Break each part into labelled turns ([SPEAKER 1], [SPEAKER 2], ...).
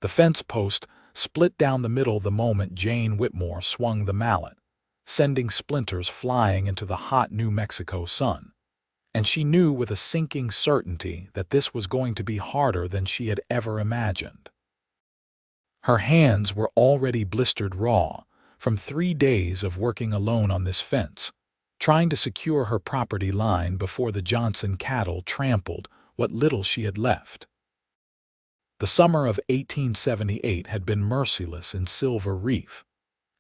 [SPEAKER 1] The fence post split down the middle the moment Jane Whitmore swung the mallet, sending splinters flying into the hot New Mexico sun. And she knew with a sinking certainty that this was going to be harder than she had ever imagined. Her hands were already blistered raw from 3 days of working alone on this fence, trying to secure her property line before the Johnson cattle trampled what little she had left. The summer of 1878 had been merciless in Silver Reef,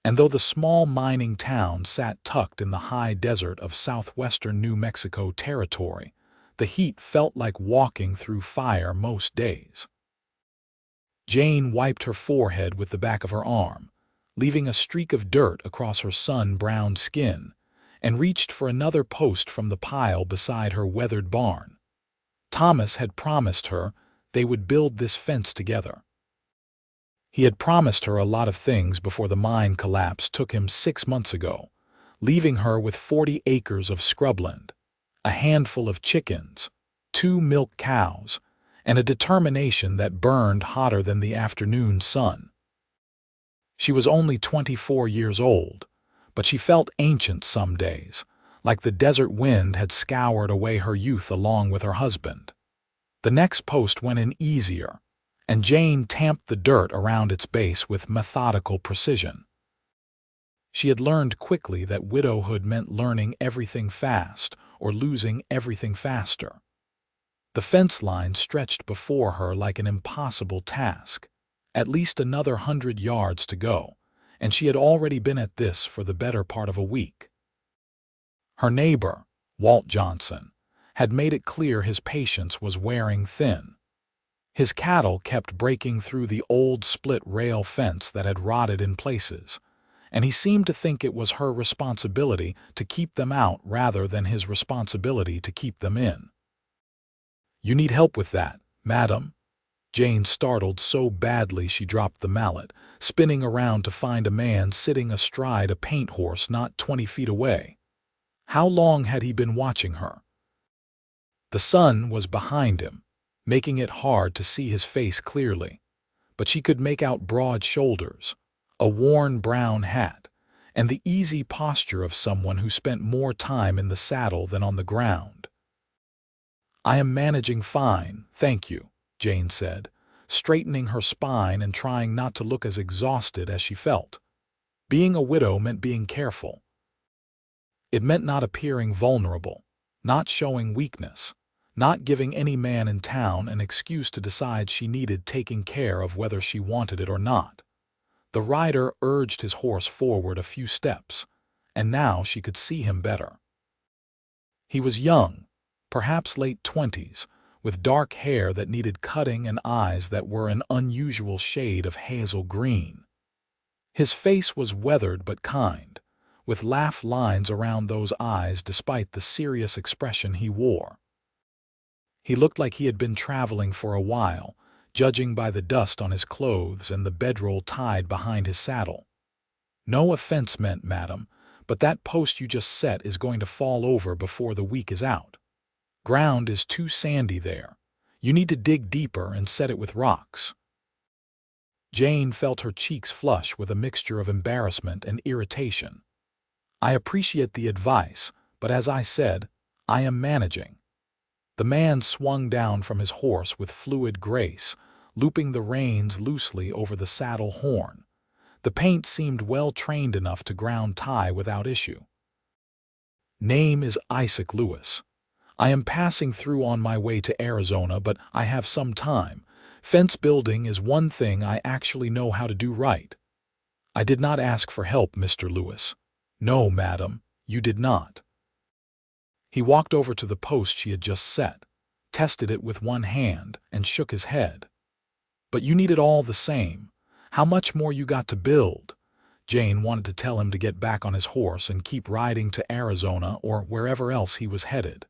[SPEAKER 1] and though the small mining town sat tucked in the high desert of southwestern New Mexico territory, the heat felt like walking through fire most days. Jane wiped her forehead with the back of her arm, leaving a streak of dirt across her sun-browned skin, and reached for another post from the pile beside her weathered barn. Thomas had promised her they would build this fence together. He had promised her a lot of things before the mine collapse took him 6 months ago, leaving her with 40 acres of scrubland, a handful of chickens, 2 milk cows, and a determination that burned hotter than the afternoon sun. She was only 24 years old, but she felt ancient some days, like the desert wind had scoured away her youth along with her husband. The next post went in easier, and Jane tamped the dirt around its base with methodical precision. She had learned quickly that widowhood meant learning everything fast or losing everything faster. The fence line stretched before her like an impossible task, at least another 100 yards to go, and she had already been at this for the better part of a week. Her neighbor, Walt Johnson, had made it clear his patience was wearing thin. His cattle kept breaking through the old split-rail fence that had rotted in places, and he seemed to think it was her responsibility to keep them out rather than his responsibility to keep them in. "You need help with that, madam?" Jane startled so badly she dropped the mallet, spinning around to find a man sitting astride a paint horse not 20 feet away. How long had he been watching her? The sun was behind him, making it hard to see his face clearly, but she could make out broad shoulders, a worn brown hat, and the easy posture of someone who spent more time in the saddle than on the ground. "I am managing fine, thank you," Jane said, straightening her spine and trying not to look as exhausted as she felt. Being a widow meant being careful. It meant not appearing vulnerable, not showing weakness, not giving any man in town an excuse to decide she needed taking care of whether she wanted it or not. The rider urged his horse forward a few steps, and now she could see him better. He was young, perhaps late 20s, with dark hair that needed cutting and eyes that were an unusual shade of hazel green. His face was weathered but kind, with laugh lines around those eyes despite the serious expression he wore. He looked like he had been traveling for a while, judging by the dust on his clothes and the bedroll tied behind his saddle. "No offense meant, madam, but that post you just set is going to fall over before the week is out. Ground is too sandy there. You need to dig deeper and set it with rocks." Jane felt her cheeks flush with a mixture of embarrassment and irritation. "I appreciate the advice, but as I said, I am managing." The man swung down from his horse with fluid grace, looping the reins loosely over the saddle horn. The paint seemed well trained enough to ground tie without issue. "Name is Isaac Lewis. I am passing through on my way to Arizona, but I have some time. Fence building is one thing I actually know how to do right." "I did not ask for help, Mr. Lewis." "No, madam, you did not." He walked over to the post she had just set, tested it with one hand, and shook his head. "But you need it all the same. How much more you got to build?" Jane wanted to tell him to get back on his horse and keep riding to Arizona or wherever else he was headed.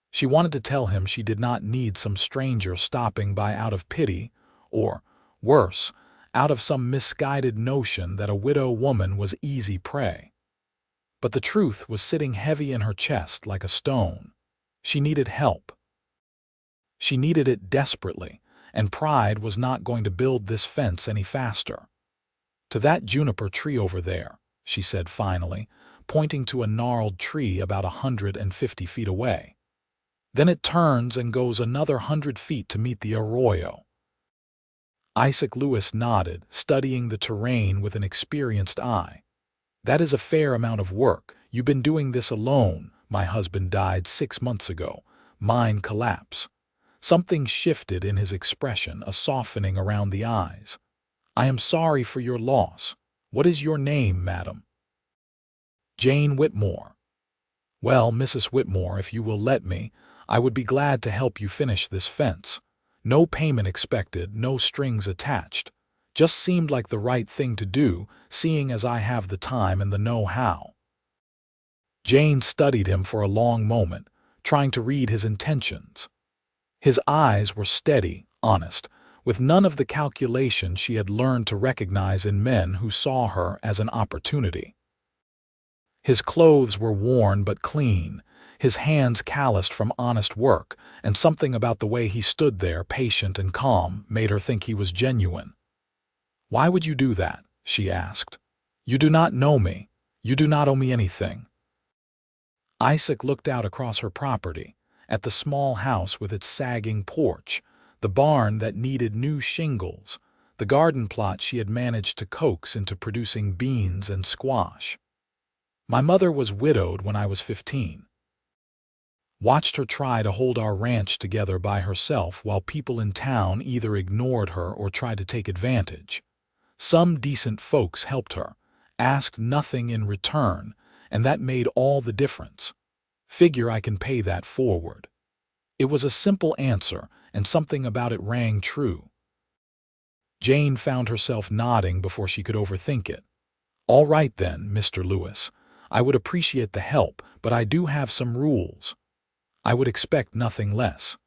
[SPEAKER 1] She wanted to tell him she did not need some stranger stopping by out of pity, or, worse, out of some misguided notion that a widow woman was easy prey. But the truth was sitting heavy in her chest like a stone. She needed help. She needed it desperately, and pride was not going to build this fence any faster. "To that juniper tree over there," she said finally, pointing to a gnarled tree about 150 feet away. "Then it turns and goes another 100 feet to meet the arroyo." Isaac Lewis nodded, studying the terrain with an experienced eye. "That is a fair amount of work. You've been doing this alone. My husband died 6 months ago. Mine collapse." Something shifted in his expression, a softening around the eyes. "I am sorry for your loss. What is your name, madam?" "Jane Whitmore." "Well, Mrs. Whitmore, if you will let me, I would be glad to help you finish this fence. No payment expected, no strings attached. Just seemed like the right thing to do, seeing as I have the time and the know-how." Jane studied him for a long moment, trying to read his intentions. His eyes were steady, honest, with none of the calculation she had learned to recognize in men who saw her as an opportunity. His clothes were worn but clean, his hands calloused from honest work, and something about the way he stood there, patient and calm, made her think he was genuine. "Why would you do that?" she asked. "You do not know me. You do not owe me anything." Isaac looked out across her property, at the small house with its sagging porch, the barn that needed new shingles, the garden plot she had managed to coax into producing beans and squash. "My mother was widowed when I was 15. Watched her try to hold our ranch together by herself while people in town either ignored her or tried to take advantage. Some decent folks helped her, asked nothing in return, and that made all the difference. Figure I can pay that forward." It was a simple answer, and something about it rang true. Jane found herself nodding before she could overthink it. "All right then, Mr. Lewis. I would appreciate the help, but I do have some rules. I would expect nothing less.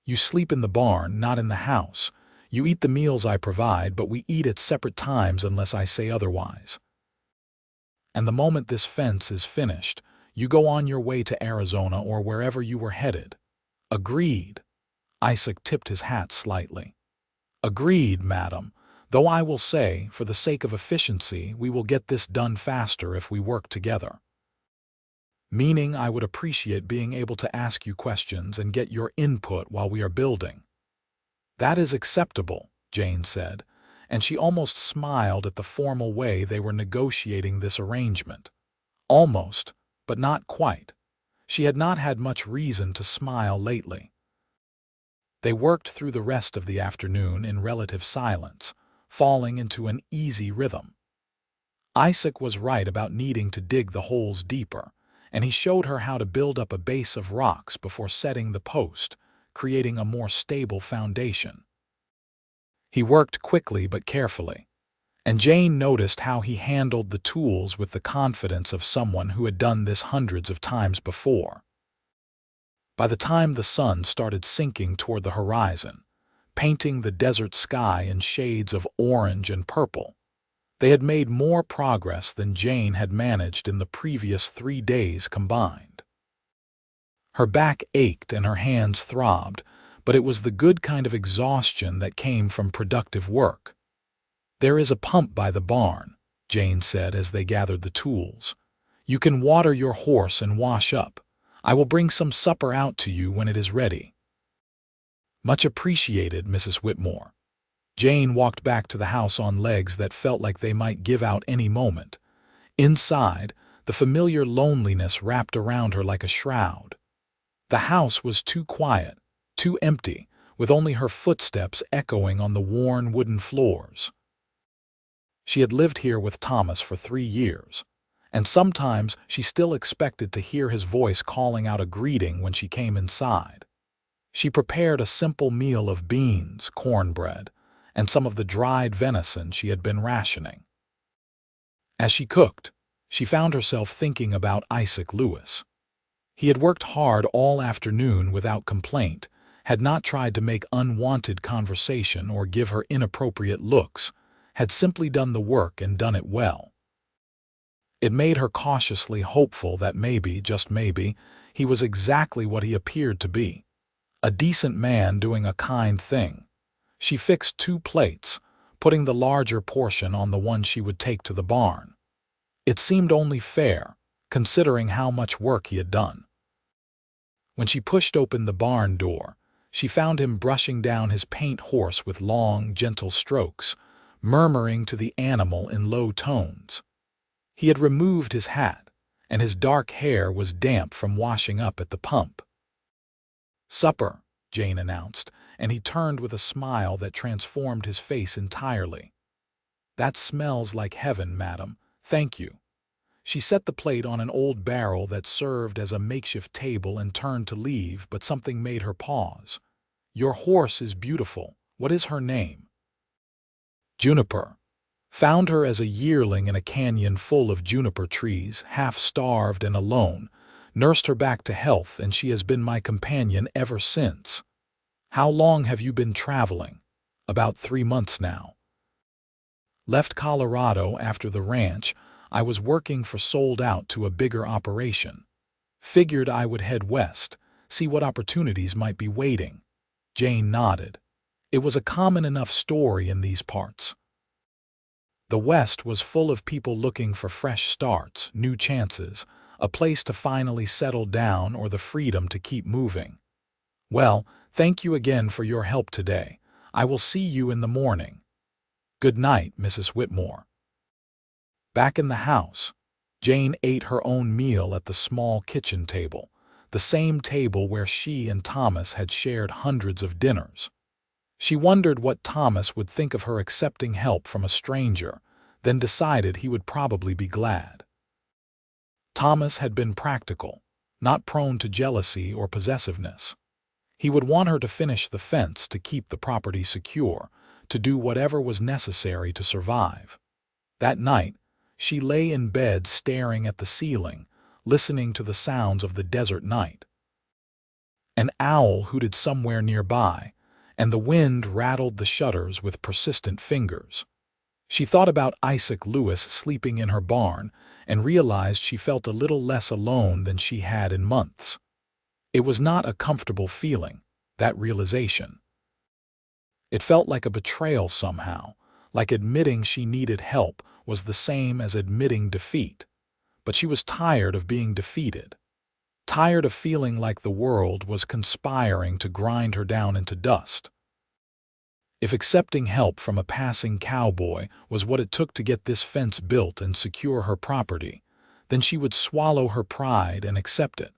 [SPEAKER 1] You sleep in the barn, not in the house. You eat the meals I provide, but we eat at separate times unless I say otherwise. And the moment this fence is finished, you go on your way to Arizona or wherever you were headed." "Agreed." Isaac tipped his hat slightly. "Agreed, madam, though I will say, for the sake of efficiency, we will get this done faster if we work together. Meaning I would appreciate being able to ask you questions and get your input while we are building." "That is acceptable," Jane said, and she almost smiled at the formal way they were negotiating this arrangement. Almost, but not quite. She had not had much reason to smile lately. They worked through the rest of the afternoon in relative silence, falling into an easy rhythm. Isaac was right about needing to dig the holes deeper, and he showed her how to build up a base of rocks before setting the post, creating a more stable foundation. He worked quickly but carefully, and Jane noticed how he handled the tools with the confidence of someone who had done this hundreds of times before. By the time the sun started sinking toward the horizon, painting the desert sky in shades of orange and purple, they had made more progress than Jane had managed in the previous 3 days combined. Her back ached and her hands throbbed, but it was the good kind of exhaustion that came from productive work. "There is a pump by the barn," Jane said as they gathered the tools. "You can water your horse and wash up. I will bring some supper out to you when it is ready." "Much appreciated, Mrs. Whitmore." Jane walked back to the house on legs that felt like they might give out any moment. Inside, the familiar loneliness wrapped around her like a shroud. The house was too quiet, too empty, with only her footsteps echoing on the worn wooden floors. She had lived here with Thomas for 3 years, and sometimes she still expected to hear his voice calling out a greeting when she came inside. She prepared a simple meal of beans, cornbread, and some of the dried venison she had been rationing. As she cooked, she found herself thinking about Isaac Lewis. He had worked hard all afternoon without complaint, had not tried to make unwanted conversation or give her inappropriate looks, had simply done the work and done it well. It made her cautiously hopeful that maybe, just maybe, he was exactly what he appeared to be. A decent man doing a kind thing. She fixed 2 plates, putting the larger portion on the one she would take to the barn. It seemed only fair, considering how much work he had done. When she pushed open the barn door, she found him brushing down his paint horse with long, gentle strokes, murmuring to the animal in low tones. He had removed his hat, and his dark hair was damp from washing up at the pump. "Supper," Jane announced, and he turned with a smile that transformed his face entirely. "That smells like heaven, madam. Thank you." She set the plate on an old barrel that served as a makeshift table and turned to leave, but something made her pause. "Your horse is beautiful. What is her name?" "Juniper. Found her as a yearling in a canyon full of juniper trees, half-starved and alone. Nursed her back to health, and she has been my companion ever since." "How long have you been traveling?" "About 3 months now. Left Colorado after the ranch. I was working for sold out to a bigger operation. Figured I would head west, see what opportunities might be waiting." Jane nodded. It was a common enough story in these parts. The West was full of people looking for fresh starts, new chances, a place to finally settle down or the freedom to keep moving. "Well, thank you again for your help today. I will see you in the morning." "Good night, Mrs. Whitmore." Back in the house, Jane ate her own meal at the small kitchen table, the same table where she and Thomas had shared hundreds of dinners. She wondered what Thomas would think of her accepting help from a stranger, then decided he would probably be glad. Thomas had been practical, not prone to jealousy or possessiveness. He would want her to finish the fence to keep the property secure, to do whatever was necessary to survive. That night, she lay in bed staring at the ceiling, listening to the sounds of the desert night. An owl hooted somewhere nearby, and the wind rattled the shutters with persistent fingers. She thought about Isaac Lewis sleeping in her barn and realized she felt a little less alone than she had in months. It was not a comfortable feeling, that realization. It felt like a betrayal somehow, like admitting she needed help was the same as admitting defeat. But she was tired of being defeated. Tired of feeling like the world was conspiring to grind her down into dust. If accepting help from a passing cowboy was what it took to get this fence built and secure her property, then she would swallow her pride and accept it.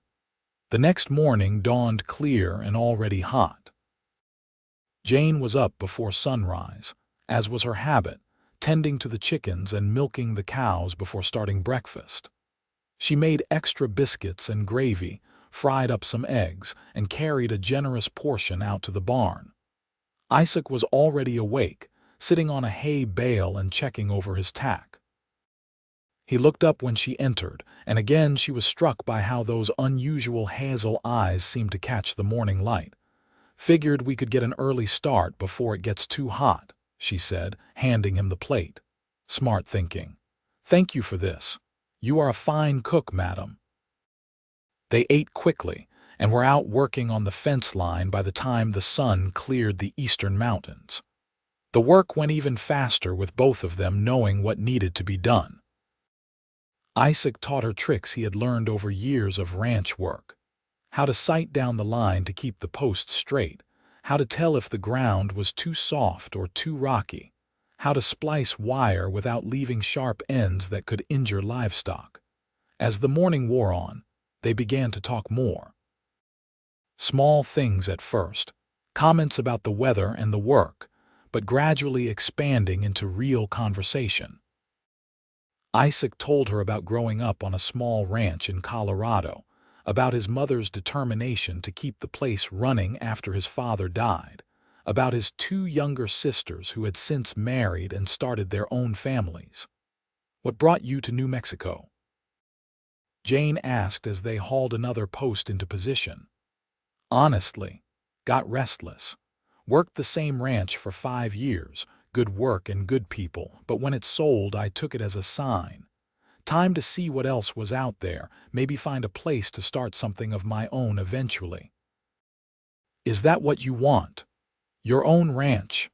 [SPEAKER 1] The next morning dawned clear and already hot. Jane was up before sunrise, as was her habit, tending to the chickens and milking the cows before starting breakfast. She made extra biscuits and gravy, fried up some eggs, and carried a generous portion out to the barn. Isaac was already awake, sitting on a hay bale and checking over his tack. He looked up when she entered, and again she was struck by how those unusual hazel eyes seemed to catch the morning light. "Figured we could get an early start before it gets too hot," she said, handing him the plate. "Smart thinking. Thank you for this. You are a fine cook, madam." They ate quickly and were out working on the fence line by the time the sun cleared the eastern mountains. The work went even faster with both of them knowing what needed to be done. Isaac taught her tricks he had learned over years of ranch work. How to sight down the line to keep the posts straight, how to tell if the ground was too soft or too rocky, how to splice wire without leaving sharp ends that could injure livestock. As the morning wore on, they began to talk more. Small things at first, comments about the weather and the work, but gradually expanding into real conversation. Isaac told her about growing up on a small ranch in Colorado, about his mother's determination to keep the place running after his father died, about his 2 younger sisters who had since married and started their own families. "What brought you to New Mexico?" Jane asked as they hauled another post into position. "Honestly, got restless. Worked the same ranch for 5 years, good work and good people, but when it sold I took it as a sign. Time to see what else was out there, maybe find a place to start something of my own eventually." "Is that what you want?" Your own ranch.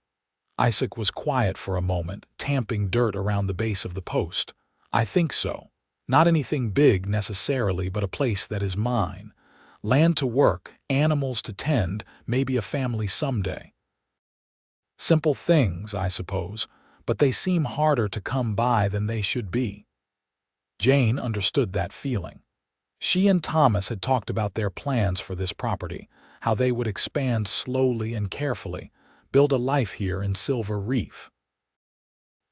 [SPEAKER 1] Isaac was quiet for a moment, tamping dirt around the base of the post. I think so. Not anything big necessarily, but a place that is mine. Land to work, animals to tend, maybe a family someday. Simple things, I suppose, but they seem harder to come by than they should be. Jane understood that feeling. She and Thomas had talked about their plans for this property, how they would expand slowly and carefully, build a life here in Silver Reef.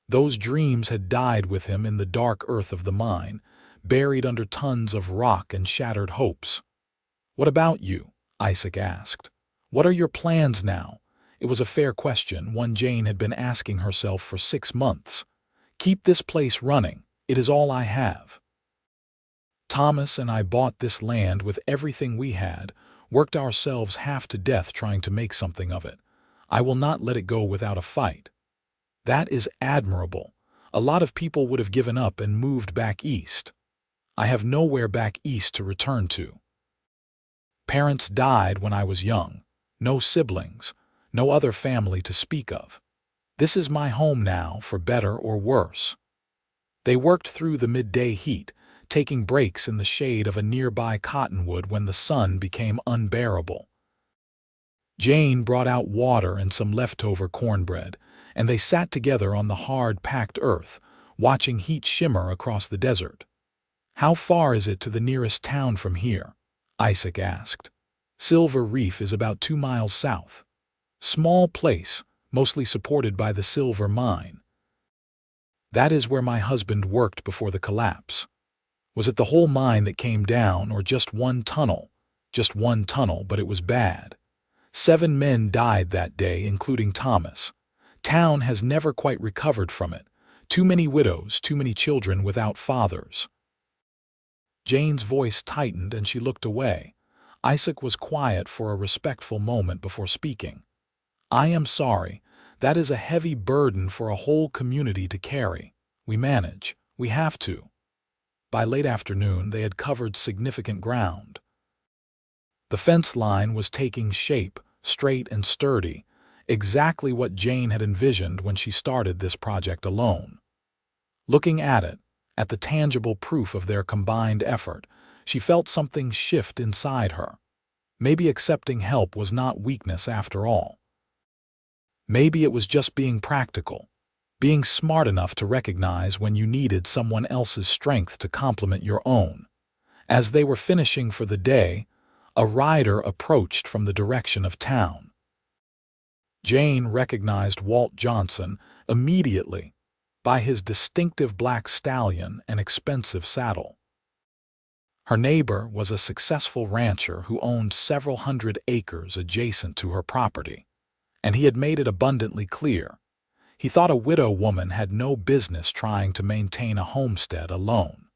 [SPEAKER 1] Those dreams had died with him in the dark earth of the mine, buried under tons of rock and shattered hopes. "What about you?" Isaac asked. "What are your plans now?" It was a fair question, one Jane had been asking herself for 6 months. "Keep this place running. It is all I have. Thomas and I bought this land with everything we had, worked ourselves half to death trying to make something of it. I will not let it go without a fight." "That is admirable. A lot of people would have given up and moved back east. I have nowhere back east to return to. Parents died when I was young. No siblings, no other family to speak of. This is my home now, for better or worse." They worked through the midday heat, taking breaks in the shade of a nearby cottonwood when the sun became unbearable. Jane brought out water and some leftover cornbread, and they sat together on the hard, packed earth, watching heat shimmer across the desert. "How far is it to the nearest town from here?" Isaac asked. "Silver Reef is about 2 miles south. Small place, mostly supported by the silver mine. That is where my husband worked before the collapse." "Was it the whole mine that came down, or just one tunnel?" "Just one tunnel, but it was bad. 7 men died that day, including Thomas. Town has never quite recovered from it. Too many widows, too many children without fathers." Jane's voice tightened and she looked away. Isaac was quiet for a respectful moment before speaking. "I am sorry. That is a heavy burden for a whole community to carry. We manage. We have to." By late afternoon, they had covered significant ground. The fence line was taking shape, straight and sturdy, exactly what Jane had envisioned when she started this project alone. Looking at it, at the tangible proof of their combined effort, she felt something shift inside her. Maybe accepting help was not weakness after all. Maybe it was just being practical, being smart enough to recognize when you needed someone else's strength to complement your own. As they were finishing for the day, a rider approached from the direction of town. Jane recognized Walt Johnson immediately by his distinctive black stallion and expensive saddle. Her neighbor was a successful rancher who owned several hundred acres adjacent to her property, and he had made it abundantly clear. He thought a widow woman had no business trying to maintain a homestead alone.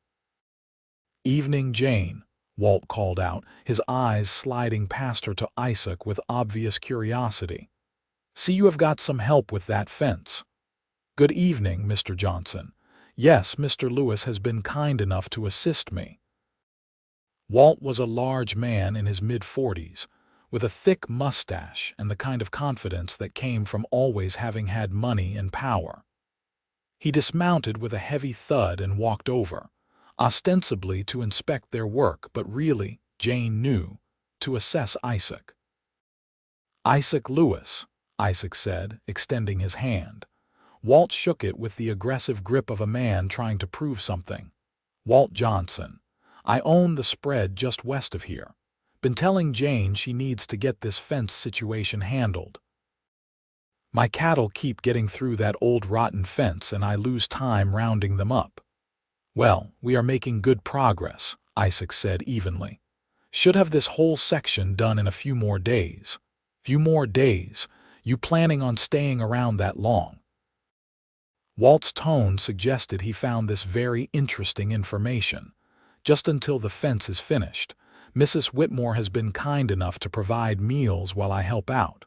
[SPEAKER 1] "Evening, Jane," Walt called out, his eyes sliding past her to Isaac with obvious curiosity. "See, you have got some help with that fence." "Good evening, Mr. Johnson. Yes, Mr. Lewis has been kind enough to assist me." Walt was a large man in his mid-40s, with a thick mustache and the kind of confidence that came from always having had money and power. He dismounted with a heavy thud and walked over, ostensibly to inspect their work, but really, Jane knew, to assess Isaac. "Isaac Lewis," Isaac said, extending his hand. Walt shook it with the aggressive grip of a man trying to prove something. "Walt Johnson. I own the spread just west of here. Been telling Jane she needs to get this fence situation handled. My cattle keep getting through that old rotten fence and I lose time rounding them up." "Well, we are making good progress," Isaac said evenly. "Should have this whole section done in a few more days." "Few more days? You planning on staying around that long?" Walt's tone suggested he found this very interesting information. "Just until the fence is finished. Mrs. Whitmore has been kind enough to provide meals while I help out."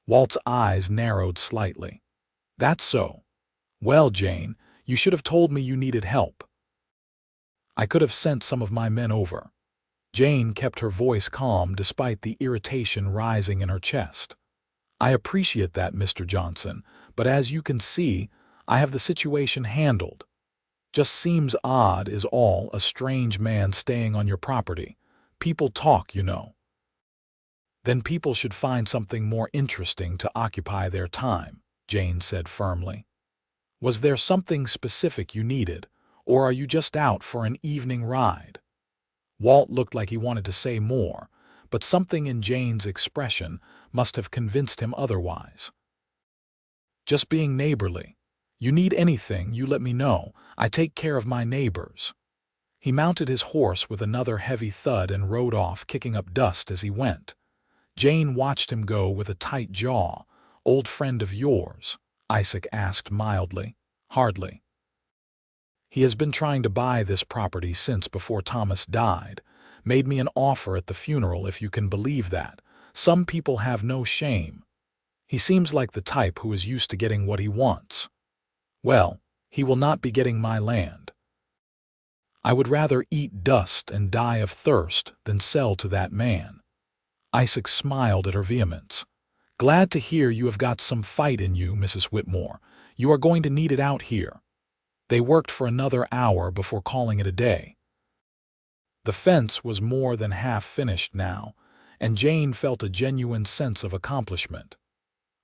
[SPEAKER 1] Walt's eyes narrowed slightly. "That's so. Well, Jane, you should have told me you needed help. I could have sent some of my men over." Jane kept her voice calm despite the irritation rising in her chest. I appreciate that, Mr. Johnson, but as you can see, I have the situation handled. Just seems odd is all, a strange man staying on your property. People talk, you know. Then people should find something more interesting to occupy their time, Jane said firmly. Was there something specific you needed, or are you just out for an evening ride? Walt looked like he wanted to say more, but something in Jane's expression must have convinced him otherwise. Just being neighborly. You need anything, you let me know. I take care of my neighbors. He mounted his horse with another heavy thud and rode off, kicking up dust as he went. Jane watched him go with a tight jaw. Old friend of yours? Isaac asked mildly. Hardly. He has been trying to buy this property since before Thomas died. Made me an offer at the funeral, if you can believe that. Some people have no shame. He seems like the type who is used to getting what he wants. Well, he will not be getting my land. I would rather eat dust and die of thirst than sell to that man. Isaac smiled at her vehemence. Glad to hear you have got some fight in you, Mrs. Whitmore. You are going to need it out here. They worked for another hour before calling it a day. The fence was more than half finished now, and Jane felt a genuine sense of accomplishment.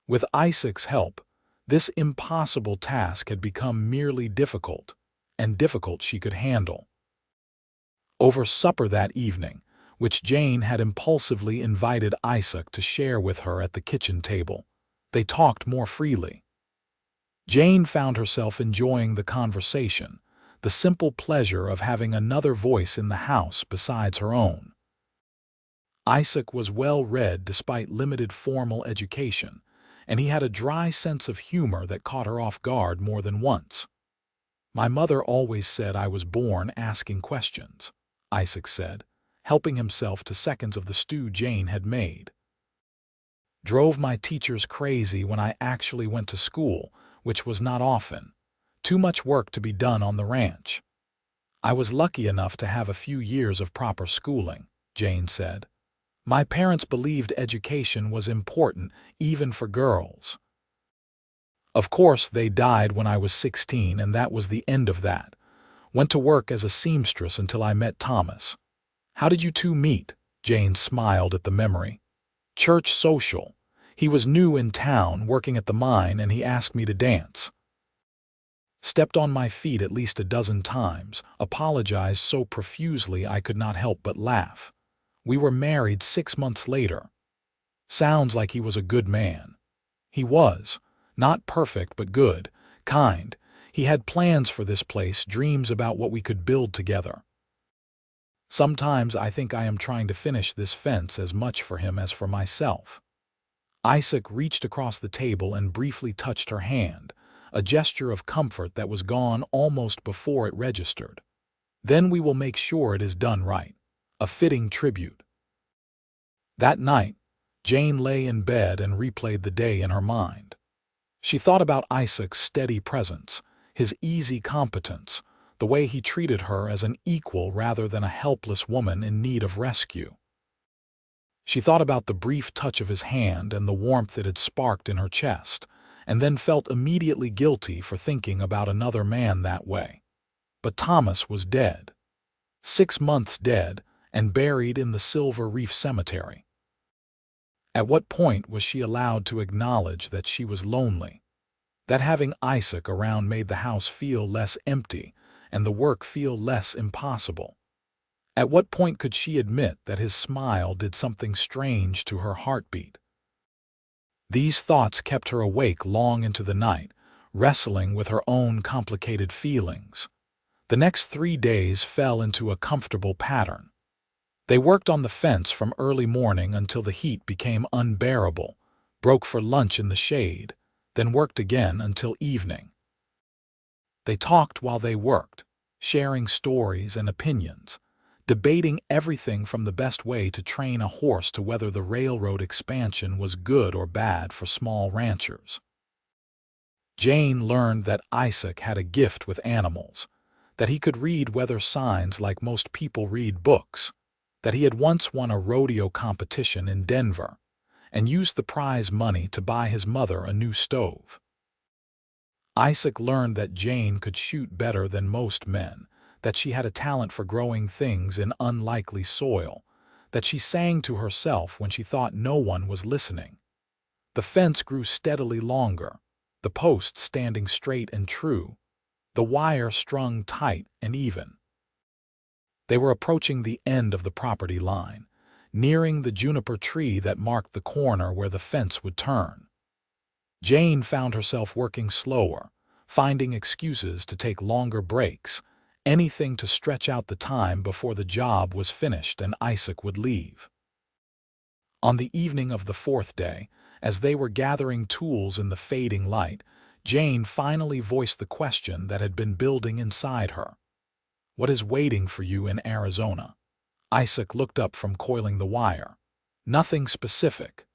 [SPEAKER 1] With Isaac's help, this impossible task had become merely difficult, and difficult she could handle. Over supper that evening, which Jane had impulsively invited Isaac to share with her at the kitchen table, they talked more freely. Jane found herself enjoying the conversation, the simple pleasure of having another voice in the house besides her own. Isaac was well-read despite limited formal education, and he had a dry sense of humor that caught her off guard more than once. My mother always said I was born asking questions, Isaac said, helping himself to seconds of the stew Jane had made. Drove my teachers crazy when I actually went to school, which was not often. Too much work to be done on the ranch. I was lucky enough to have a few years of proper schooling, Jane said. My parents believed education was important, even for girls. Of course, they died when I was 16, and that was the end of that. Went to work as a seamstress until I met Thomas. How did you two meet? Jane smiled at the memory. Church social. He was new in town, working at the mine, and he asked me to dance. Stepped on my feet at least a dozen times, apologized so profusely I could not help but laugh. We were married 6 months later. Sounds like he was a good man. He was. Not perfect, but good, kind. He had plans for this place, dreams about what we could build together. Sometimes I think I am trying to finish this fence as much for him as for myself. Isaac reached across the table and briefly touched her hand, a gesture of comfort that was gone almost before it registered. Then we will make sure it is done right. A fitting tribute. That night, Jane lay in bed and replayed the day in her mind. She thought about Isaac's steady presence, his easy competence, the way he treated her as an equal rather than a helpless woman in need of rescue. She thought about the brief touch of his hand and the warmth it had sparked in her chest, and then felt immediately guilty for thinking about another man that way. But Thomas was dead. 6 months dead and buried in the Silver Reef Cemetery. At what point was she allowed to acknowledge that she was lonely? That having Isaac around made the house feel less empty and the work feel less impossible? At what point could she admit that his smile did something strange to her heartbeat? These thoughts kept her awake long into the night, wrestling with her own complicated feelings. The next 3 days fell into a comfortable pattern. They worked on the fence from early morning until the heat became unbearable, broke for lunch in the shade, then worked again until evening. They talked while they worked, sharing stories and opinions, debating everything from the best way to train a horse to whether the railroad expansion was good or bad for small ranchers. Jane learned that Isaac had a gift with animals, that he could read weather signs like most people read books, that he had once won a rodeo competition in Denver, and used the prize money to buy his mother a new stove. Isaac learned that Jane could shoot better than most men, that she had a talent for growing things in unlikely soil, that she sang to herself when she thought no one was listening. The fence grew steadily longer, the posts standing straight and true, the wire strung tight and even. They were approaching the end of the property line, nearing the juniper tree that marked the corner where the fence would turn. Jane found herself working slower, finding excuses to take longer breaks, anything to stretch out the time before the job was finished and Isaac would leave. On the evening of the fourth day, as they were gathering tools in the fading light, Jane finally voiced the question that had been building inside her. "What is waiting for you in Arizona?" Isaac looked up from coiling the wire. "Nothing specific.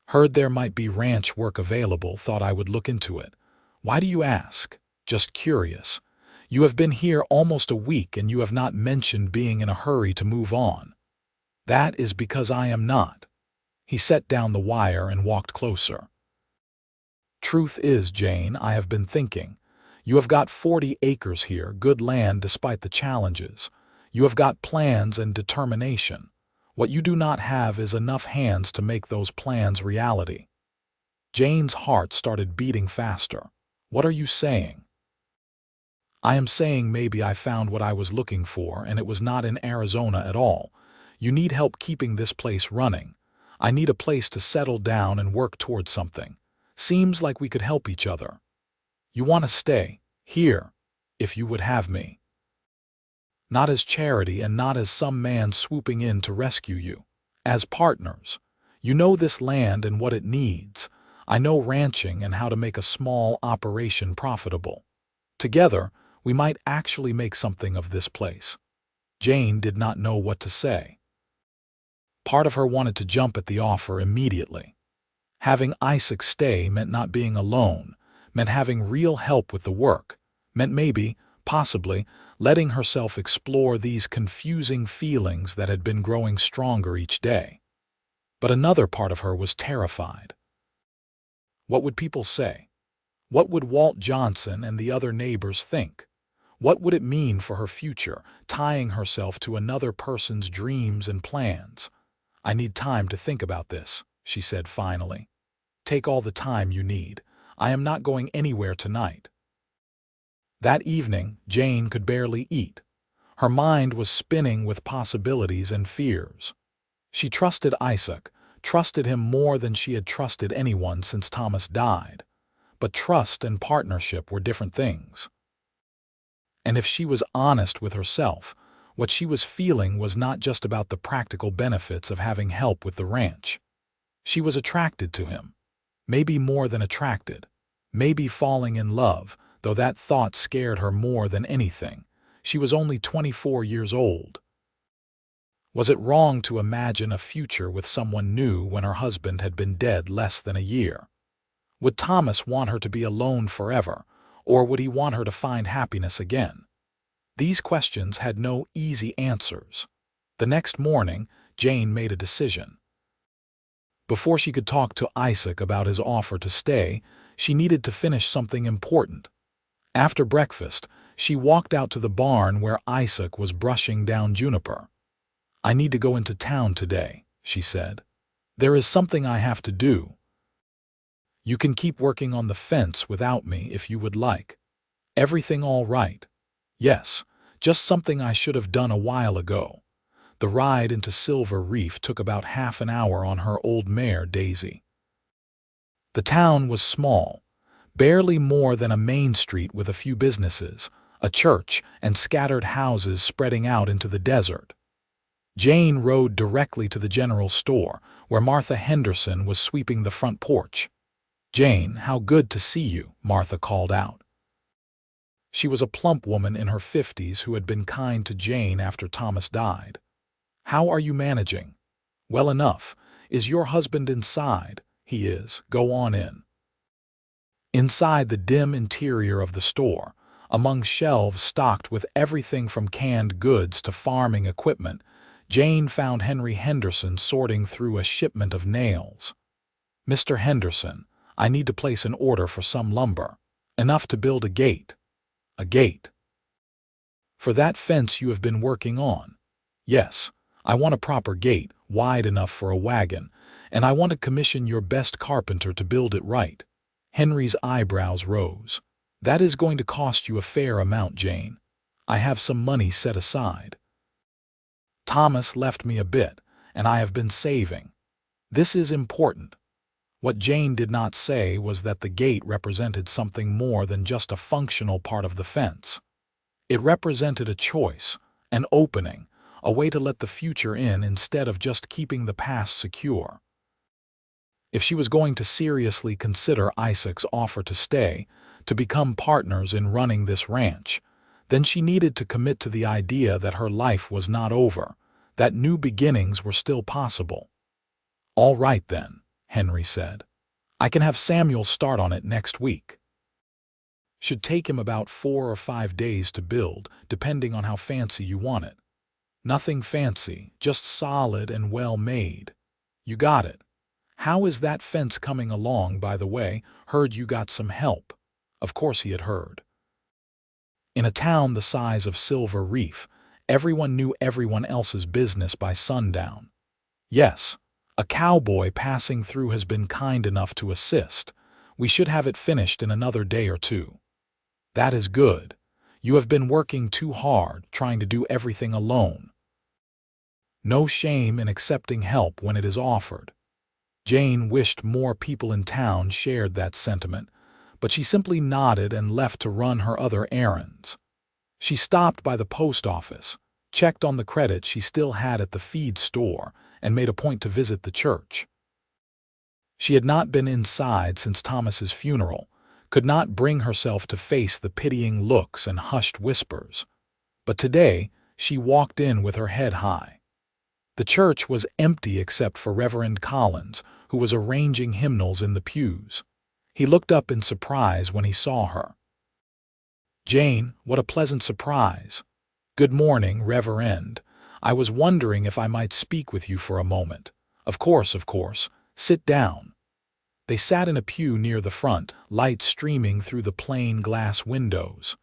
[SPEAKER 1] Heard there might be ranch work available, thought I would look into it. Why do you ask?" "Just curious. You have been here almost a week and you have not mentioned being in a hurry to move on." "That is because I am not." He set down the wire and walked closer. "Truth is, Jane, I have been thinking. You have got 40 acres here, good land despite the challenges. You have got plans and determination. What you do not have is enough hands to make those plans reality." Jane's heart started beating faster. "What are you saying?" "I am saying maybe I found what I was looking for and it was not in Arizona at all. You need help keeping this place running. I need a place to settle down and work towards something. Seems like we could help each other. You want to stay here, if you would have me. Not as charity and not as some man swooping in to rescue you. As partners. You know this land and what it needs. I know ranching and how to make a small operation profitable. Together, we might actually make something of this place." Jane did not know what to say. Part of her wanted to jump at the offer immediately. Having Isaac stay meant not being alone, meant having real help with the work, meant maybe, possibly, letting herself explore these confusing feelings that had been growing stronger each day. But another part of her was terrified. What would people say? What would Walt Johnson and the other neighbors think? What would it mean for her future, tying herself to another person's dreams and plans? "I need time to think about this," she said finally. "Take all the time you need. I am not going anywhere tonight." That evening, Jane could barely eat. Her mind was spinning with possibilities and fears. She trusted Isaac, trusted him more than she had trusted anyone since Thomas died. But trust and partnership were different things. And if she was honest with herself, what she was feeling was not just about the practical benefits of having help with the ranch. She was attracted to him. Maybe more than attracted. Maybe falling in love, though that thought scared her more than anything. She was only 24 years old. Was it wrong to imagine a future with someone new when her husband had been dead less than a year? Would Thomas want her to be alone forever, or would he want her to find happiness again? These questions had no easy answers. The next morning, Jane made a decision. Before she could talk to Isaac about his offer to stay, she needed to finish something important. After breakfast, she walked out to the barn where Isaac was brushing down juniper. "I need to go into town today," she said. "There is something I have to do. You can keep working on the fence without me if you would like." "Everything all right?" "Yes, just something I should have done a while ago." The ride into Silver Reef took about half an hour on her old mare, Daisy. The town was small, barely more than a main street with a few businesses, a church, and scattered houses spreading out into the desert. Jane rode directly to the general store, where Martha Henderson was sweeping the front porch. "Jane, how good to see you," Martha called out. She was a plump woman in her 50s who had been kind to Jane after Thomas died. "How are you managing?" "Well enough. Is your husband inside?" "He is. Go on in." Inside the dim interior of the store, among shelves stocked with everything from canned goods to farming equipment, Jane found Henry Henderson sorting through a shipment of nails. "Mr. Henderson, I need to place an order for some lumber. Enough to build a gate." "A gate?" "For that fence you have been working on." "Yes, I want a proper gate, wide enough for a wagon, and I want to commission your best carpenter to build it right." Henry's eyebrows rose. "That is going to cost you a fair amount, Jane. I have some money set aside. Thomas left me a bit, and I have been saving. This is important." What Jane did not say was that the gate represented something more than just a functional part of the fence. It represented a choice, an opening, a way to let the future in instead of just keeping the past secure. If she was going to seriously consider Isaac's offer to stay, to become partners in running this ranch, then she needed to commit to the idea that her life was not over, that new beginnings were still possible. "All right then," Henry said. "I can have Samuel start on it next week. Should take him about 4 or 5 days to build, depending on how fancy you want it. Nothing fancy, just solid and well made." "You got it. How is that fence coming along, by the way? Heard you got some help." Of course he had heard. In a town the size of Silver Reef, everyone knew everyone else's business by sundown. "Yes, a cowboy passing through has been kind enough to assist. We should have it finished in another day or 2. "That is good. You have been working too hard, trying to do everything alone." No shame in accepting help when it is offered. Jane wished more people in town shared that sentiment, but she simply nodded and left to run her other errands. She stopped by the post office, checked on the credit she still had at the feed store, and made a point to visit the church. She had not been inside since Thomas's funeral, could not bring herself to face the pitying looks and hushed whispers. But today she walked in with her head high. The church was empty except for Reverend Collins, who was arranging hymnals in the pews. He looked up in surprise when he saw her. "Jane, what a pleasant surprise." "Good morning, Reverend. I was wondering if I might speak with you for a moment." Of course. Sit down." They sat in a pew near the front, light streaming through the plain glass windows.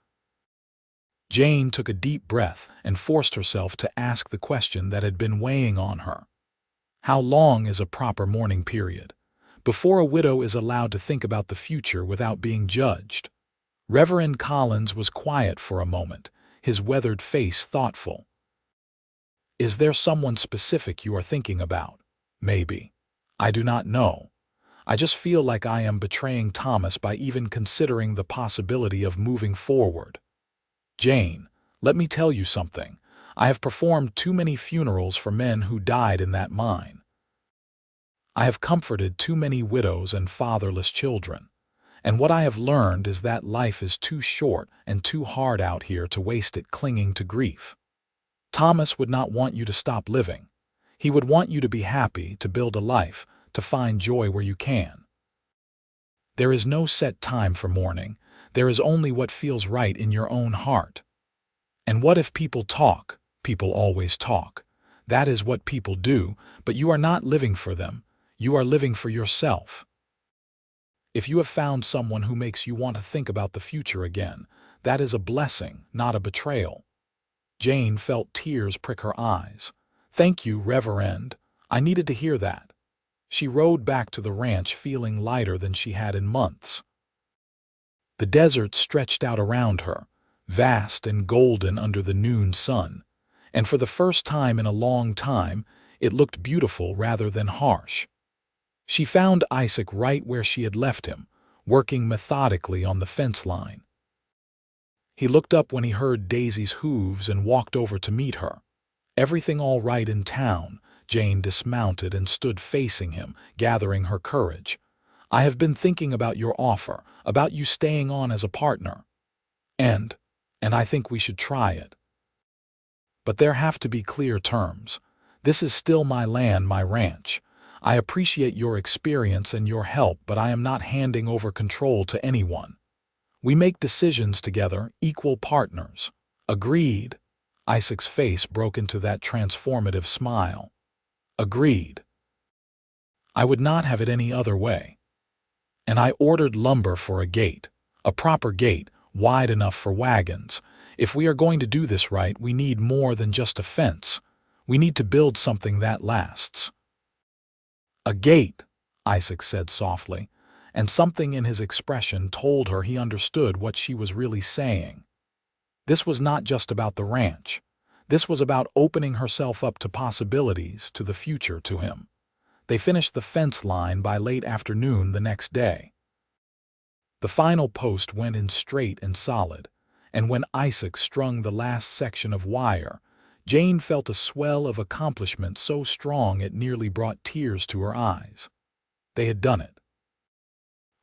[SPEAKER 1] Jane took a deep breath and forced herself to ask the question that had been weighing on her. How long is a proper mourning period, before a widow is allowed to think about the future without being judged? Reverend Collins was quiet for a moment, his weathered face thoughtful. "Is there someone specific you are thinking about?" "Maybe. I do not know. I just feel like I am betraying Thomas by even considering the possibility of moving forward." "Jane, let me tell you something. I have performed too many funerals for men who died in that mine. I have comforted too many widows and fatherless children. And what I have learned is that life is too short and too hard out here to waste it clinging to grief. Thomas would not want you to stop living. He would want you to be happy, to build a life, to find joy where you can. There is no set time for mourning. There is only what feels right in your own heart. And what if people talk? People always talk. That is what people do, but you are not living for them. You are living for yourself. If you have found someone who makes you want to think about the future again, that is a blessing, not a betrayal." Jane felt tears prick her eyes. "Thank you, Reverend. I needed to hear that." She rode back to the ranch feeling lighter than she had in months. The desert stretched out around her, vast and golden under the noon sun, and for the first time in a long time, it looked beautiful rather than harsh. She found Isaac right where she had left him, working methodically on the fence line. He looked up when he heard Daisy's hooves and walked over to meet her. "Everything all right in town?" Jane dismounted and stood facing him, gathering her courage. "I have been thinking about your offer, about you staying on as a partner. And I think we should try it. But there have to be clear terms. This is still my land, my ranch. I appreciate your experience and your help, but I am not handing over control to anyone. We make decisions together, equal partners." "Agreed." Isaac's face broke into that transformative smile. Agreed. I would not have it any other way. And I ordered lumber for a gate, a proper gate, wide enough for wagons. If we are going to do this right, we need more than just a fence. We need to build something that lasts. A gate, Isaac said softly, and something in his expression told her he understood what she was really saying. This was not just about the ranch. This was about opening herself up to possibilities, to the future, to him. They finished the fence line by late afternoon the next day. The final post went in straight and solid, and when Isaac strung the last section of wire, Jane felt a swell of accomplishment so strong it nearly brought tears to her eyes. They had done it.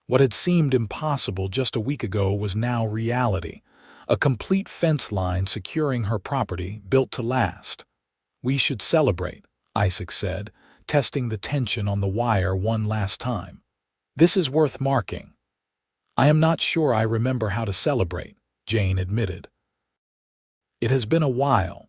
[SPEAKER 1] What had seemed impossible just a week ago was now reality. A complete fence line securing her property, built to last. "We should celebrate," Isaac said, testing the tension on the wire one last time. "This is worth marking." "I am not sure I remember how to celebrate," Jane admitted. "It has been a while."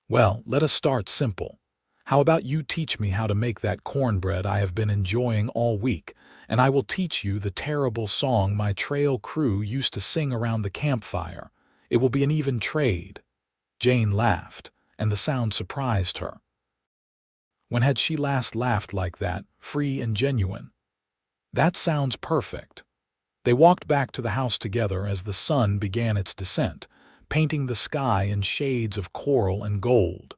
[SPEAKER 1] "Well, let us start simple. How about you teach me how to make that cornbread I have been enjoying all week, and I will teach you the terrible song my trail crew used to sing around the campfire. It will be an even trade." Jane laughed, and the sound surprised her. When had she last laughed like that, free and genuine? "That sounds perfect." They walked back to the house together as the sun began its descent, painting the sky in shades of coral and gold.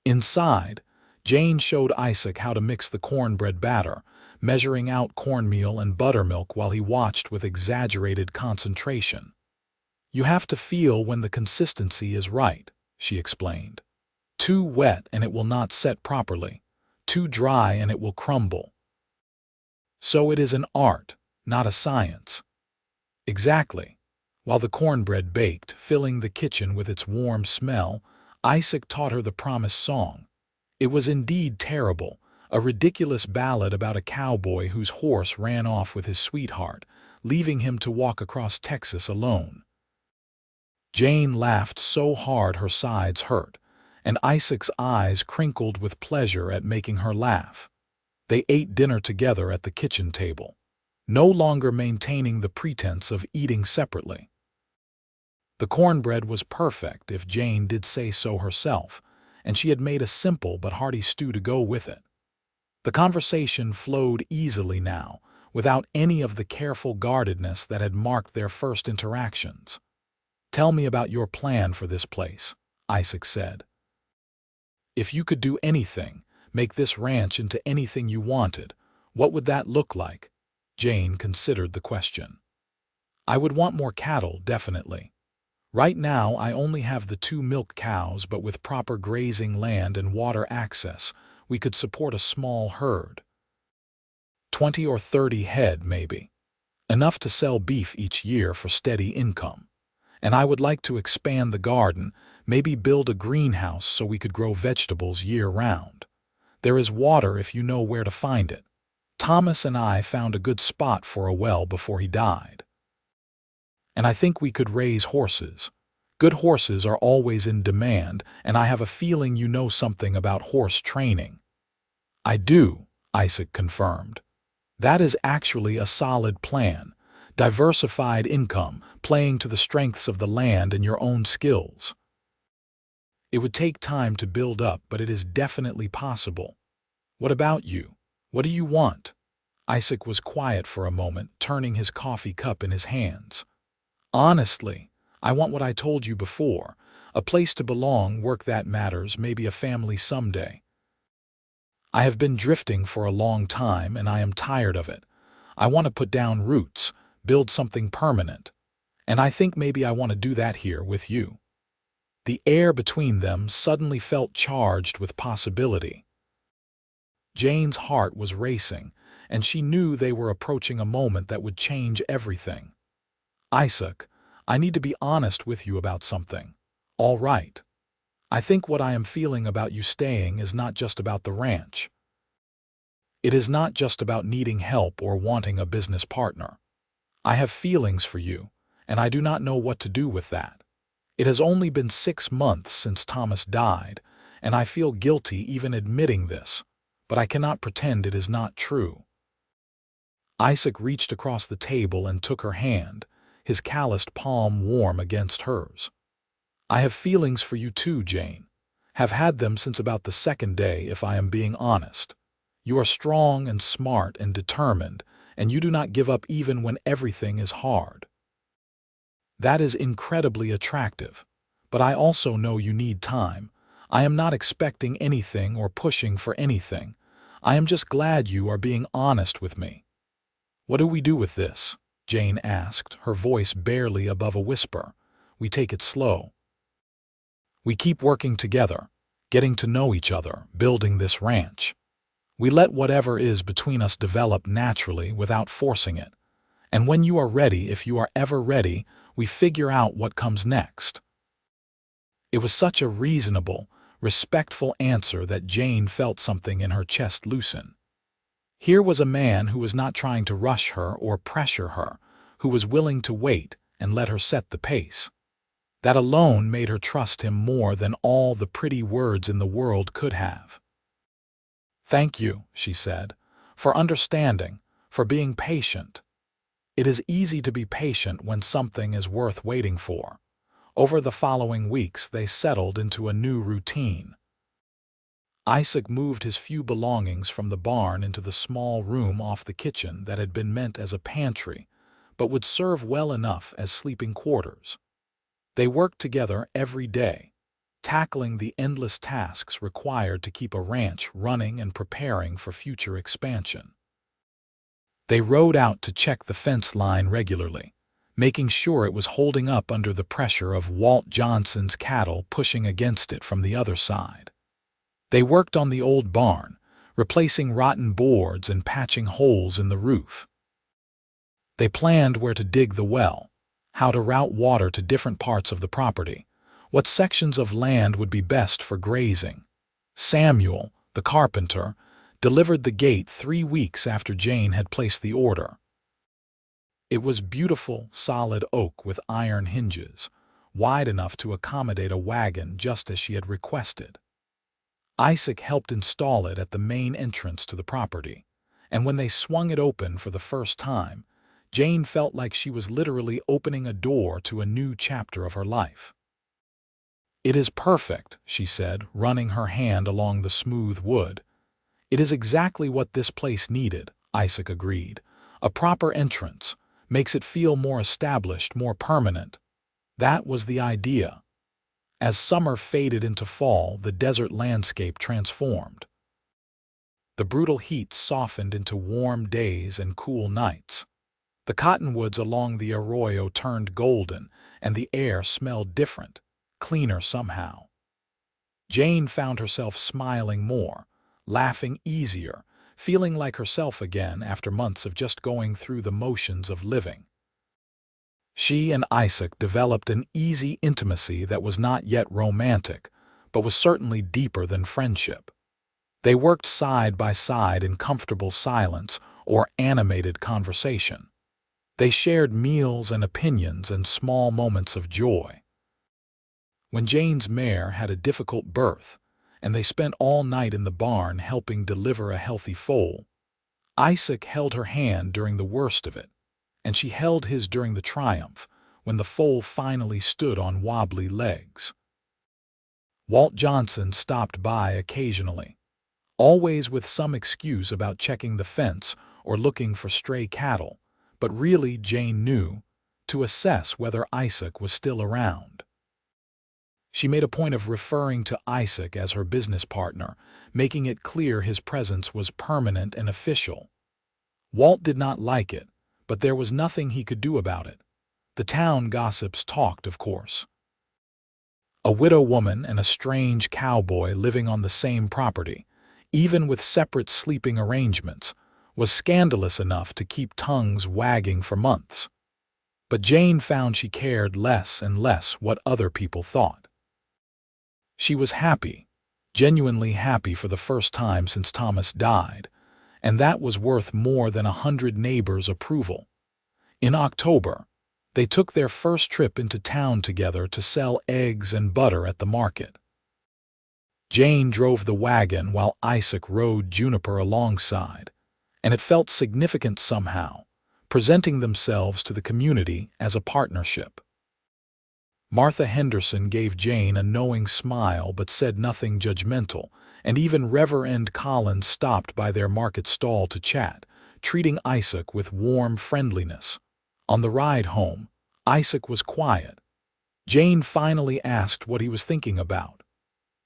[SPEAKER 1] Inside, Jane showed Isaac how to mix the cornbread batter, measuring out cornmeal and buttermilk while he watched with exaggerated concentration. "You have to feel when the consistency is right," she explained. "Too wet and it will not set properly. Too dry and it will crumble. So it is an art, not a science." "Exactly." While the cornbread baked, filling the kitchen with its warm smell, Isaac taught her the promised song. It was indeed terrible, a ridiculous ballad about a cowboy whose horse ran off with his sweetheart, leaving him to walk across Texas alone. Jane laughed so hard her sides hurt, and Isaac's eyes crinkled with pleasure at making her laugh. They ate dinner together at the kitchen table, no longer maintaining the pretense of eating separately. The cornbread was perfect, if Jane did say so herself, and she had made a simple but hearty stew to go with it. The conversation flowed easily now, without any of the careful guardedness that had marked their first interactions. "Tell me about your plan for this place," Isaac said. "If you could do anything, make this ranch into anything you wanted, what would that look like?" Jane considered the question. "I would want more cattle, definitely. Right now I only have the 2 milk cows, but with proper grazing land and water access, we could support a small herd. 20 or 30 head, maybe. Enough to sell beef each year for steady income. And I would like to expand the garden, maybe build a greenhouse so we could grow vegetables year-round. There is water if you know where to find it. Thomas and I found a good spot for a well before he died. And I think we could raise horses. Good horses are always in demand, and I have a feeling you know something about horse training." "I do," Isaac confirmed. "That is actually a solid plan. Diversified income, playing to the strengths of the land and your own skills. It would take time to build up, but it is definitely possible. What about you? What do you want?" Isaac was quiet for a moment, turning his coffee cup in his hands. "Honestly, I want what I told you before. A place to belong, work that matters, maybe a family someday. I have been drifting for a long time and I am tired of it. I want to put down roots, build something permanent. And I think maybe I want to do that here with you." The air between them suddenly felt charged with possibility. Jane's heart was racing, and she knew they were approaching a moment that would change everything. "Isaac, I need to be honest with you about something. All right. I think what I am feeling about you staying is not just about the ranch. It is not just about needing help or wanting a business partner. I have feelings for you, and I do not know what to do with that. It has only been 6 months since Thomas died, and I feel guilty even admitting this, but I cannot pretend it is not true." Isaac reached across the table and took her hand, his calloused palm warm against hers. "I have feelings for you too, Jane. Have had them since about the second day, if I am being honest. You are strong and smart and determined, and you do not give up even when everything is hard. That is incredibly attractive. But I also know you need time. I am not expecting anything or pushing for anything. I am just glad you are being honest with me." "What do we do with this?" Jane asked, her voice barely above a whisper. "We take it slow. We keep working together, getting to know each other, building this ranch. We let whatever is between us develop naturally without forcing it. And when you are ready, if you are ever ready, we figure out what comes next." It was such a reasonable, respectful answer that Jane felt something in her chest loosen. Here was a man who was not trying to rush her or pressure her, who was willing to wait and let her set the pace. That alone made her trust him more than all the pretty words in the world could have. "Thank you," she said, "for understanding, for being patient. It is easy to be patient when something is worth waiting for." Over the following weeks, they settled into a new routine. Isaac moved his few belongings from the barn into the small room off the kitchen that had been meant as a pantry, but would serve well enough as sleeping quarters. They worked together every day, tackling the endless tasks required to keep a ranch running and preparing for future expansion. They rode out to check the fence line regularly, making sure it was holding up under the pressure of Walt Johnson's cattle pushing against it from the other side. They worked on the old barn, replacing rotten boards and patching holes in the roof. They planned where to dig the well, how to route water to different parts of the property, what sections of land would be best for grazing. Samuel, the carpenter, delivered the gate 3 weeks after Jane had placed the order. It was beautiful, solid oak with iron hinges, wide enough to accommodate a wagon just as she had requested. Isaac helped install it at the main entrance to the property, and when they swung it open for the first time, Jane felt like she was literally opening a door to a new chapter of her life. "It is perfect," she said, running her hand along the smooth wood. "It is exactly what this place needed," Isaac agreed. "A proper entrance makes it feel more established, more permanent." That was the idea. As summer faded into fall, the desert landscape transformed. The brutal heat softened into warm days and cool nights. The cottonwoods along the arroyo turned golden, and the air smelled different, cleaner somehow. Jane found herself smiling more, laughing easier, feeling like herself again after months of just going through the motions of living. She and Isaac developed an easy intimacy that was not yet romantic, but was certainly deeper than friendship. They worked side by side in comfortable silence or animated conversation. They shared meals and opinions and small moments of joy. When Jane's mare had a difficult birth, and they spent all night in the barn helping deliver a healthy foal, Isaac held her hand during the worst of it, and she held his during the triumph, when the foal finally stood on wobbly legs. Walt Johnson stopped by occasionally, always with some excuse about checking the fence or looking for stray cattle, but really, Jane knew, to assess whether Isaac was still around. She made a point of referring to Isaac as her business partner, making it clear his presence was permanent and official. Walt did not like it, but there was nothing he could do about it. The town gossips talked, of course. A widow woman and a strange cowboy living on the same property, even with separate sleeping arrangements, was scandalous enough to keep tongues wagging for months. But Jane found she cared less and less what other people thought. She was happy, genuinely happy for the first time since Thomas died, and that was worth more than 100 neighbors' approval. In October, They took their first trip into town together to sell eggs and butter at the market. Jane drove the wagon while Isaac rode Juniper alongside, and it felt significant somehow, presenting themselves to the community as a partnership. Martha Henderson gave Jane a knowing smile but said nothing judgmental, and even Reverend Collins stopped by their market stall to chat, treating Isaac with warm friendliness. On the ride home, Isaac was quiet. Jane finally asked what he was thinking about.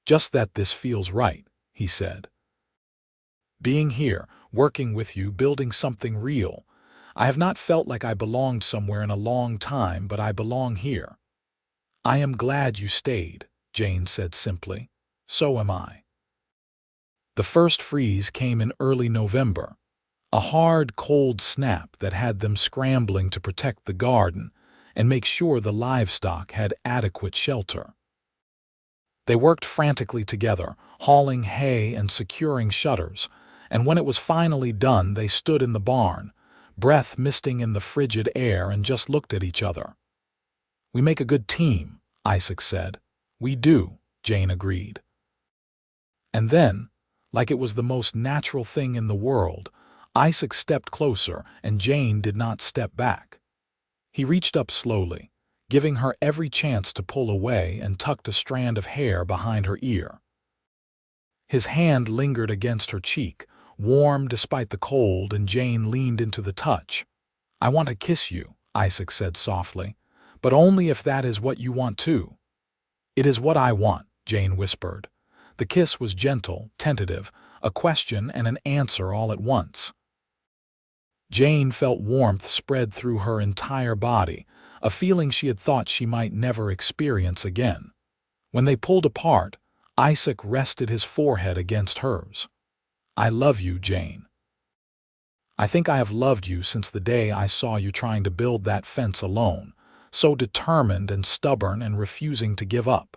[SPEAKER 1] "Just that this feels right," he said. "Being here, working with you, building something real. I have not felt like I belonged somewhere in a long time, but I belong here." "I am glad you stayed," Jane said simply. "So am I." The first freeze came in early November, a hard, cold snap that had them scrambling to protect the garden and make sure the livestock had adequate shelter. They worked frantically together, hauling hay and securing shutters, and when it was finally done, they stood in the barn, breath misting in the frigid air, and just looked at each other. "We make a good team," Isaac said. "We do," Jane agreed. And then, like it was the most natural thing in the world, Isaac stepped closer and Jane did not step back. He reached up slowly, giving her every chance to pull away, and tucked a strand of hair behind her ear. His hand lingered against her cheek, warm despite the cold, and Jane leaned into the touch. "I want to kiss you," Isaac said softly, "but only if that is what you want too." "It is what I want," Jane whispered. The kiss was gentle, tentative, a question and an answer all at once. Jane felt warmth spread through her entire body, a feeling she had thought she might never experience again. When they pulled apart, Isaac rested his forehead against hers. "I love you, Jane. I think I have loved you since the day I saw you trying to build that fence alone, so determined and stubborn and refusing to give up."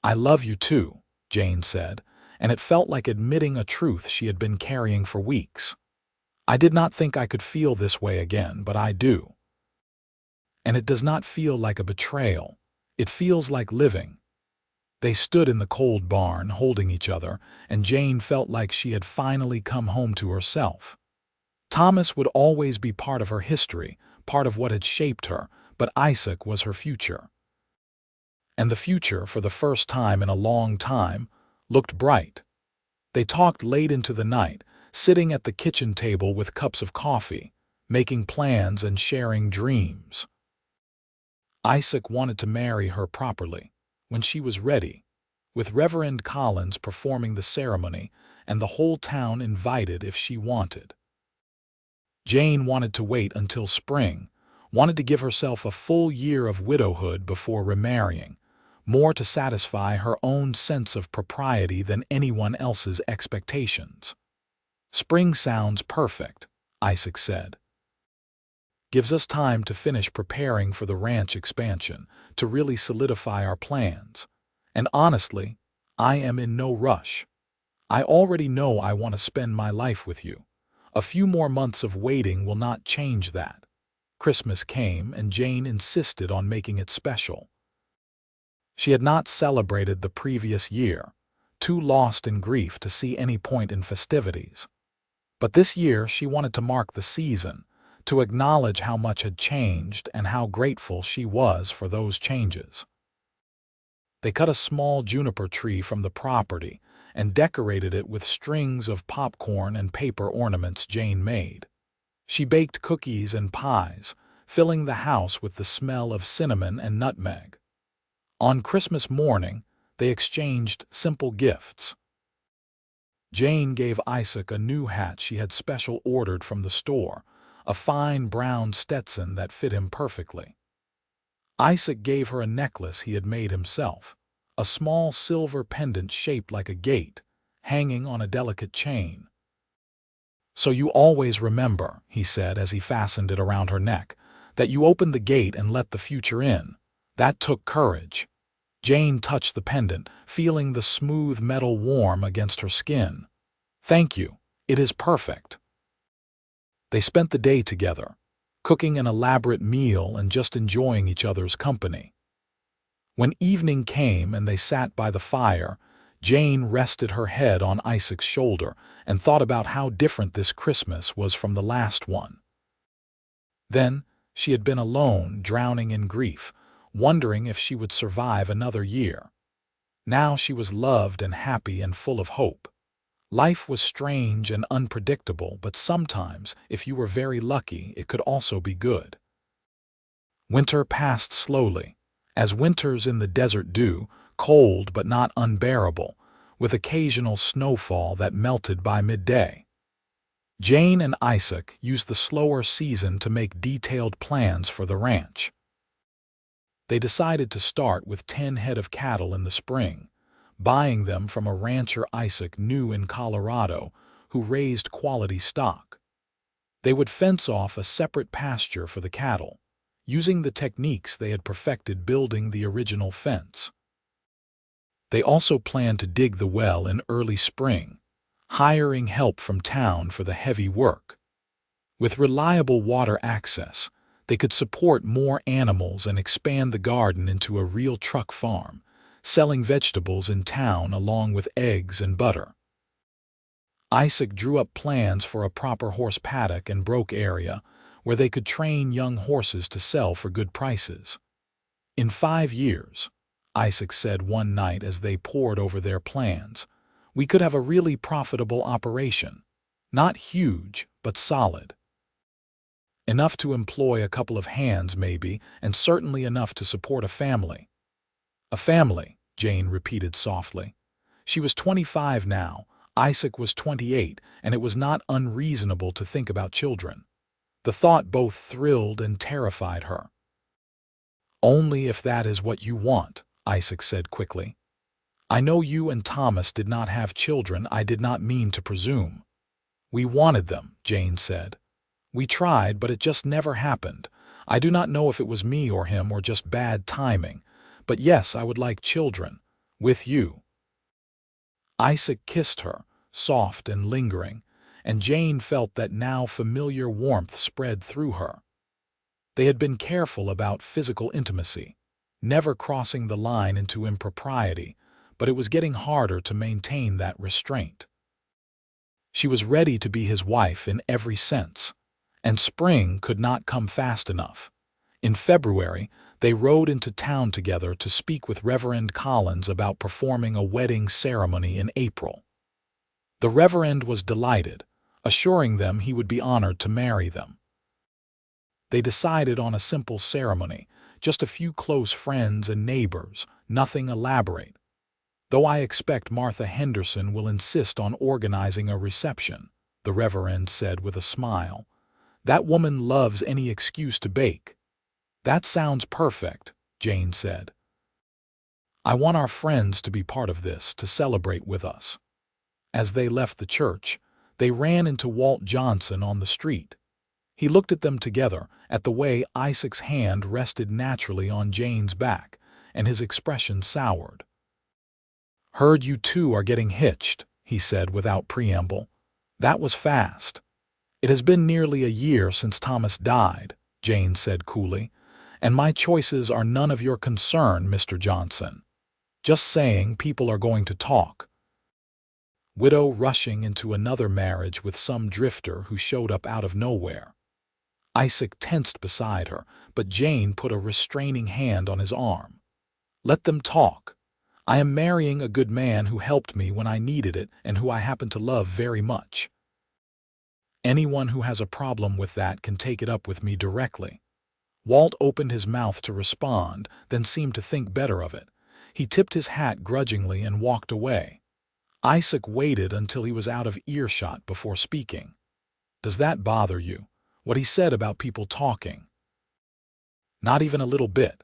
[SPEAKER 1] "I love you too," Jane said, and it felt like admitting a truth she had been carrying for weeks. "I did not think I could feel this way again, but I do. And it does not feel like a betrayal. It feels like living." They stood in the cold barn, holding each other, and Jane felt like she had finally come home to herself. Thomas would always be part of her history, part of what had shaped her, but Isaac was her future. And the future, for the first time in a long time, looked bright. They talked late into the night, sitting at the kitchen table with cups of coffee, making plans and sharing dreams. Isaac wanted to marry her properly, when she was ready, with Reverend Collins performing the ceremony and the whole town invited if she wanted. Jane wanted to wait until spring, wanted to give herself a full year of widowhood before remarrying, more to satisfy her own sense of propriety than anyone else's expectations. "Spring sounds perfect," Isaac said. "Gives us time to finish preparing for the ranch expansion, to really solidify our plans. And honestly, I am in no rush. I already know I want to spend my life with you. A few more months of waiting will not change that." Christmas came, and Jane insisted on making it special. She had not celebrated the previous year, too lost in grief to see any point in festivities. But this year she wanted to mark the season, to acknowledge how much had changed and how grateful she was for those changes. They cut a small juniper tree from the property and decorated it with strings of popcorn and paper ornaments Jane made. She baked cookies and pies, filling the house with the smell of cinnamon and nutmeg. On Christmas morning, they exchanged simple gifts. Jane gave Isaac a new hat she had special ordered from the store, a fine brown Stetson that fit him perfectly. Isaac gave her a necklace he had made himself, a small silver pendant shaped like a gate, hanging on a delicate chain. "So you always remember," he said as he fastened it around her neck, "that you opened the gate and let the future in. That took courage." Jane touched the pendant, feeling the smooth metal warm against her skin. "Thank you. It is perfect." They spent the day together, cooking an elaborate meal and just enjoying each other's company. When evening came and they sat by the fire, Jane rested her head on Isaac's shoulder and thought about how different this Christmas was from the last one. Then she had been alone, drowning in grief, wondering if she would survive another year. Now she was loved and happy and full of hope. Life was strange and unpredictable, but sometimes, if you were very lucky, it could also be good. Winter passed slowly, as winters in the desert do, cold but not unbearable, with occasional snowfall that melted by midday. Jane and Isaac used the slower season to make detailed plans for the ranch. They decided to start with 10 head of cattle in the spring, buying them from a rancher Isaac knew in Colorado who raised quality stock. They would fence off a separate pasture for the cattle, using the techniques they had perfected building the original fence. They also planned to dig the well in early spring, hiring help from town for the heavy work. With reliable water access, they could support more animals and expand the garden into a real truck farm, selling vegetables in town along with eggs and butter. Isaac drew up plans for a proper horse paddock and broke area where they could train young horses to sell for good prices. In 5 years, Isaac said one night as they pored over their plans, we could have a really profitable operation. Not huge, but solid. Enough to employ a couple of hands maybe, and certainly enough to support a family. A family, Jane repeated softly. She was 25 now, Isaac was 28, and it was not unreasonable to think about children. The thought both thrilled and terrified her. Only if that is what you want, Isaac said quickly. I know you and Thomas did not have children. I did not mean to presume. We wanted them, Jane said. We tried, but it just never happened. I do not know if it was me or him or just bad timing. But yes, I would like children. With you. Isaac kissed her, soft and lingering, and Jane felt that now familiar warmth spread through her. They had been careful about physical intimacy, never crossing the line into impropriety, but it was getting harder to maintain that restraint. She was ready to be his wife in every sense, and spring could not come fast enough. In February, they rode into town together to speak with Reverend Collins about performing a wedding ceremony in April. The Reverend was delighted, assuring them he would be honored to marry them. They decided on a simple ceremony, just a few close friends and neighbors, nothing elaborate. Though I expect Martha Henderson will insist on organizing a reception, the Reverend said with a smile. That woman loves any excuse to bake. That sounds perfect, Jane said. I want our friends to be part of this, to celebrate with us. As they left the church, they ran into Walt Johnson on the street. He looked at them together, at the way Isaac's hand rested naturally on Jane's back, and his expression soured. Heard you two are getting hitched, he said without preamble. That was fast. It has been nearly a year since Thomas died, Jane said coolly, and my choices are none of your concern, Mr. Johnson. Just saying people are going to talk. Widow rushing into another marriage with some drifter who showed up out of nowhere. Isaac tensed beside her, but Jane put a restraining hand on his arm. Let them talk. I am marrying a good man who helped me when I needed it and who I happen to love very much. Anyone who has a problem with that can take it up with me directly. Walt opened his mouth to respond, then seemed to think better of it. He tipped his hat grudgingly and walked away. Isaac waited until he was out of earshot before speaking. Does that bother you, what he said about people talking? Not even a little bit.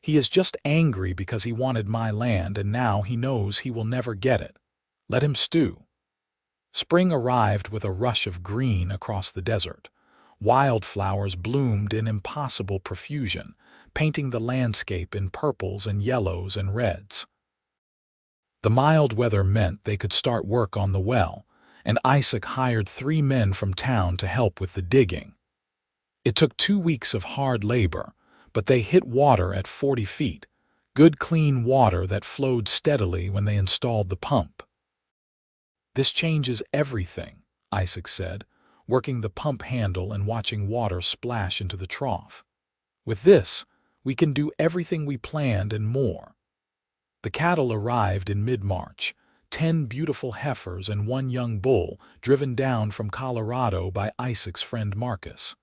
[SPEAKER 1] He is just angry because he wanted my land and now he knows he will never get it. Let him stew. Spring arrived with a rush of green across the desert. Wildflowers bloomed in impossible profusion, painting the landscape in purples and yellows and reds. The mild weather meant they could start work on the well, and Isaac hired 3 men from town to help with the digging. It took 2 weeks of hard labor, but they hit water at 40 feet, good clean water that flowed steadily when they installed the pump. "This changes everything," Isaac said, working the pump handle and watching water splash into the trough. "With this, we can do everything we planned and more." The cattle arrived in mid-March, 10 beautiful heifers and 1 young bull driven down from Colorado by Isaac's friend Marcus.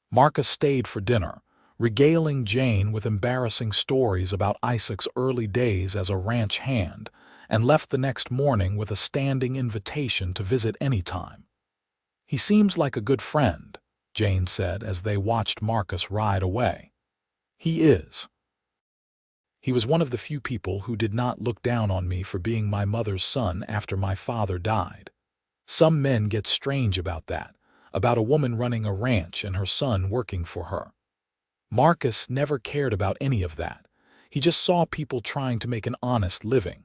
[SPEAKER 1] Marcus stayed for dinner, regaling Jane with embarrassing stories about Isaac's early days as a ranch hand, and left the next morning with a standing invitation to visit anytime. "He seems like a good friend," Jane said as they watched Marcus ride away. "He is. He was one of the few people who did not look down on me for being my mother's son after my father died. Some men get strange about that, about a woman running a ranch and her son working for her. Marcus never cared about any of that. He just saw people trying to make an honest living."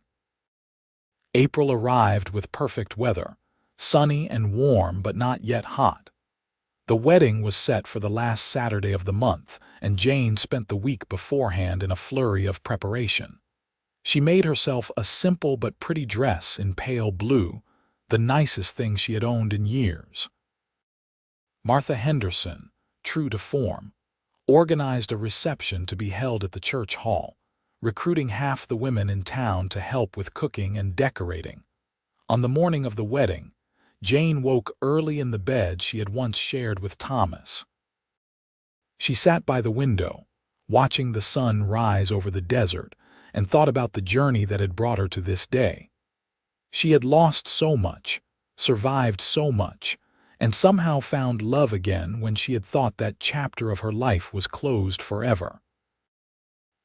[SPEAKER 1] April arrived with perfect weather, sunny and warm but not yet hot. The wedding was set for the last Saturday of the month, and Jane spent the week beforehand in a flurry of preparation. She made herself a simple but pretty dress in pale blue, the nicest thing she had owned in years. Martha Henderson, true to form, organized a reception to be held at the church hall, recruiting half the women in town to help with cooking and decorating. On the morning of the wedding, Jane woke early in the bed she had once shared with Thomas. She sat by the window, watching the sun rise over the desert, and thought about the journey that had brought her to this day. She had lost so much, survived so much, and somehow found love again when she had thought that chapter of her life was closed forever.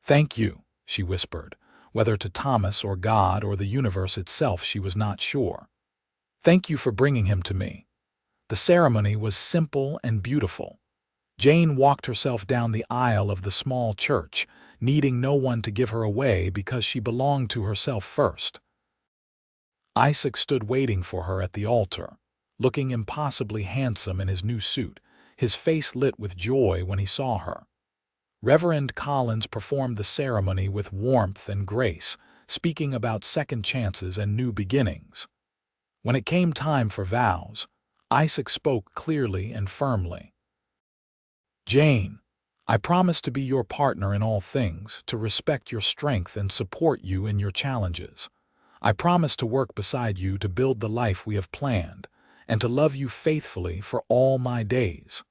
[SPEAKER 1] "Thank you," she whispered, whether to Thomas or God or the universe itself she was not sure. "Thank you for bringing him to me." The ceremony was simple and beautiful. Jane walked herself down the aisle of the small church, needing no one to give her away because she belonged to herself first. Isaac stood waiting for her at the altar, looking impossibly handsome in his new suit, his face lit with joy when he saw her. Reverend Collins performed the ceremony with warmth and grace, speaking about second chances and new beginnings. When it came time for vows, Isaac spoke clearly and firmly. "Jane, I promise to be your partner in all things, to respect your strength and support you in your challenges. I promise to work beside you to build the life we have planned, and to love you faithfully for all my days."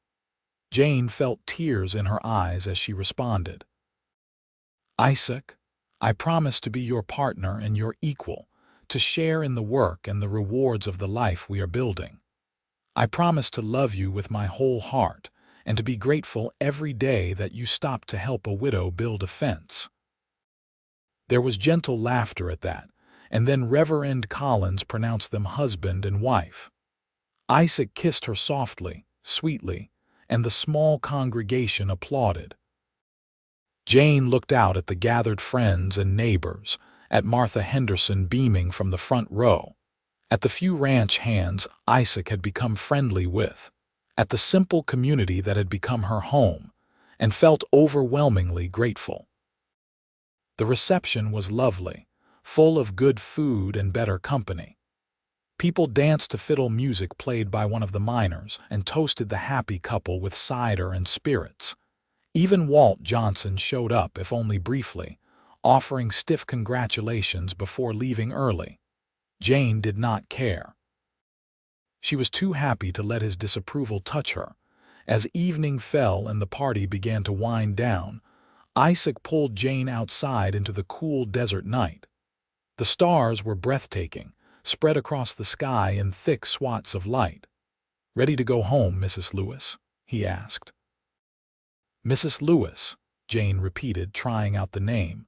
[SPEAKER 1] Jane felt tears in her eyes as she responded. "Isaac, I promise to be your partner and your equal, to share in the work and the rewards of the life we are building. I promise to love you with my whole heart, and to be grateful every day that you stopped to help a widow build a fence." There was gentle laughter at that, and then Reverend Collins pronounced them husband and wife. Isaac kissed her softly, sweetly, and the small congregation applauded. Jane looked out at the gathered friends and neighbors, at Martha Henderson beaming from the front row, at the few ranch hands Isaac had become friendly with, at the simple community that had become her home, and felt overwhelmingly grateful. The reception was lovely, full of good food and better company. People danced to fiddle music played by one of the miners and toasted the happy couple with cider and spirits. Even Walt Johnson showed up, if only briefly, offering stiff congratulations before leaving early. Jane did not care. She was too happy to let his disapproval touch her. As evening fell and the party began to wind down, Isaac pulled Jane outside into the cool desert night. The stars were breathtaking, spread across the sky in thick swaths of light. "Ready to go home, Mrs. Lewis?" he asked. "Mrs. Lewis," Jane repeated, trying out the name.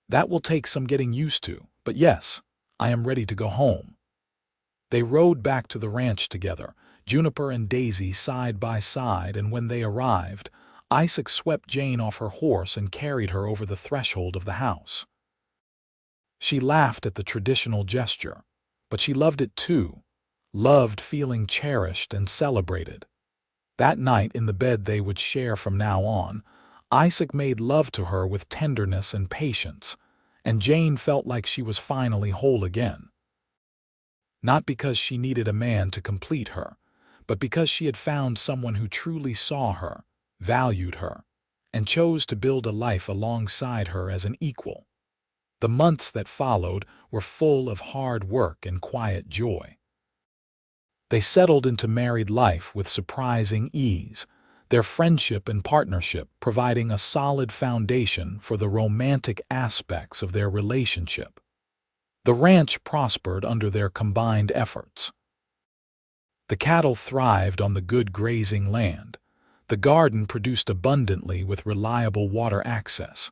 [SPEAKER 1] "That will take some getting used to, but yes, I am ready to go home." They rode back to the ranch together, Juniper and Daisy side by side, and when they arrived, Isaac swept Jane off her horse and carried her over the threshold of the house. She laughed at the traditional gesture, but she loved it too, loved feeling cherished and celebrated. That night in the bed they would share from now on, Isaac made love to her with tenderness and patience, and Jane felt like she was finally whole again. Not because she needed a man to complete her, but because she had found someone who truly saw her, valued her, and chose to build a life alongside her as an equal. The months that followed were full of hard work and quiet joy. They settled into married life with surprising ease, their friendship and partnership providing a solid foundation for the romantic aspects of their relationship. The ranch prospered under their combined efforts. The cattle thrived on the good grazing land, the garden produced abundantly with reliable water access,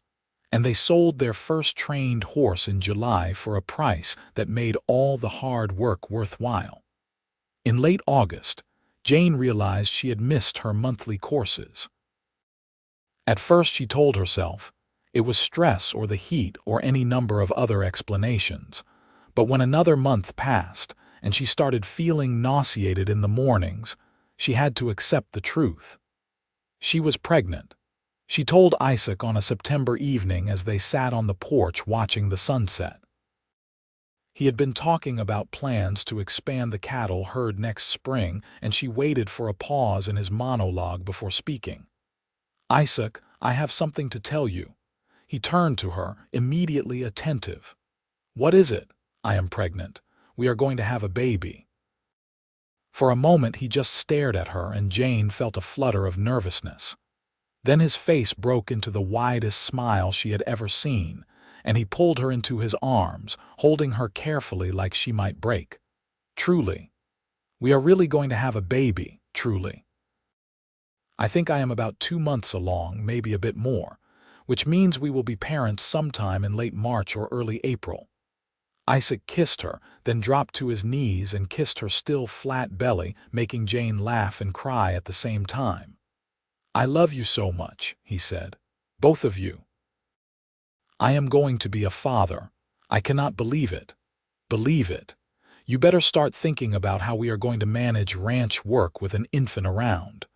[SPEAKER 1] and they sold their first trained horse in July for a price that made all the hard work worthwhile. In late August, Jane realized she had missed her monthly courses. At first she told herself it was stress or the heat or any number of other explanations, but when another month passed and she started feeling nauseated in the mornings, she had to accept the truth. She was pregnant. She told Isaac on a September evening as they sat on the porch watching the sunset. He had been talking about plans to expand the cattle herd next spring, and she waited for a pause in his monologue before speaking. "Isaac, I have something to tell you." He turned to her, immediately attentive. "What is it?" "I am pregnant. We are going to have a baby." For a moment he just stared at her, and Jane felt a flutter of nervousness. Then his face broke into the widest smile she had ever seen, and he pulled her into his arms, holding her carefully like she might break. "Truly. We are really going to have a baby, truly. I think I am about 2 months along, maybe a bit more, which means we will be parents sometime in late March or early April." Isaac kissed her, then dropped to his knees and kissed her still flat belly, making Jane laugh and cry at the same time. "I love you so much," he said. "Both of you. I am going to be a father. I cannot believe it. Believe it. You better start thinking about how we are going to manage ranch work with an infant around."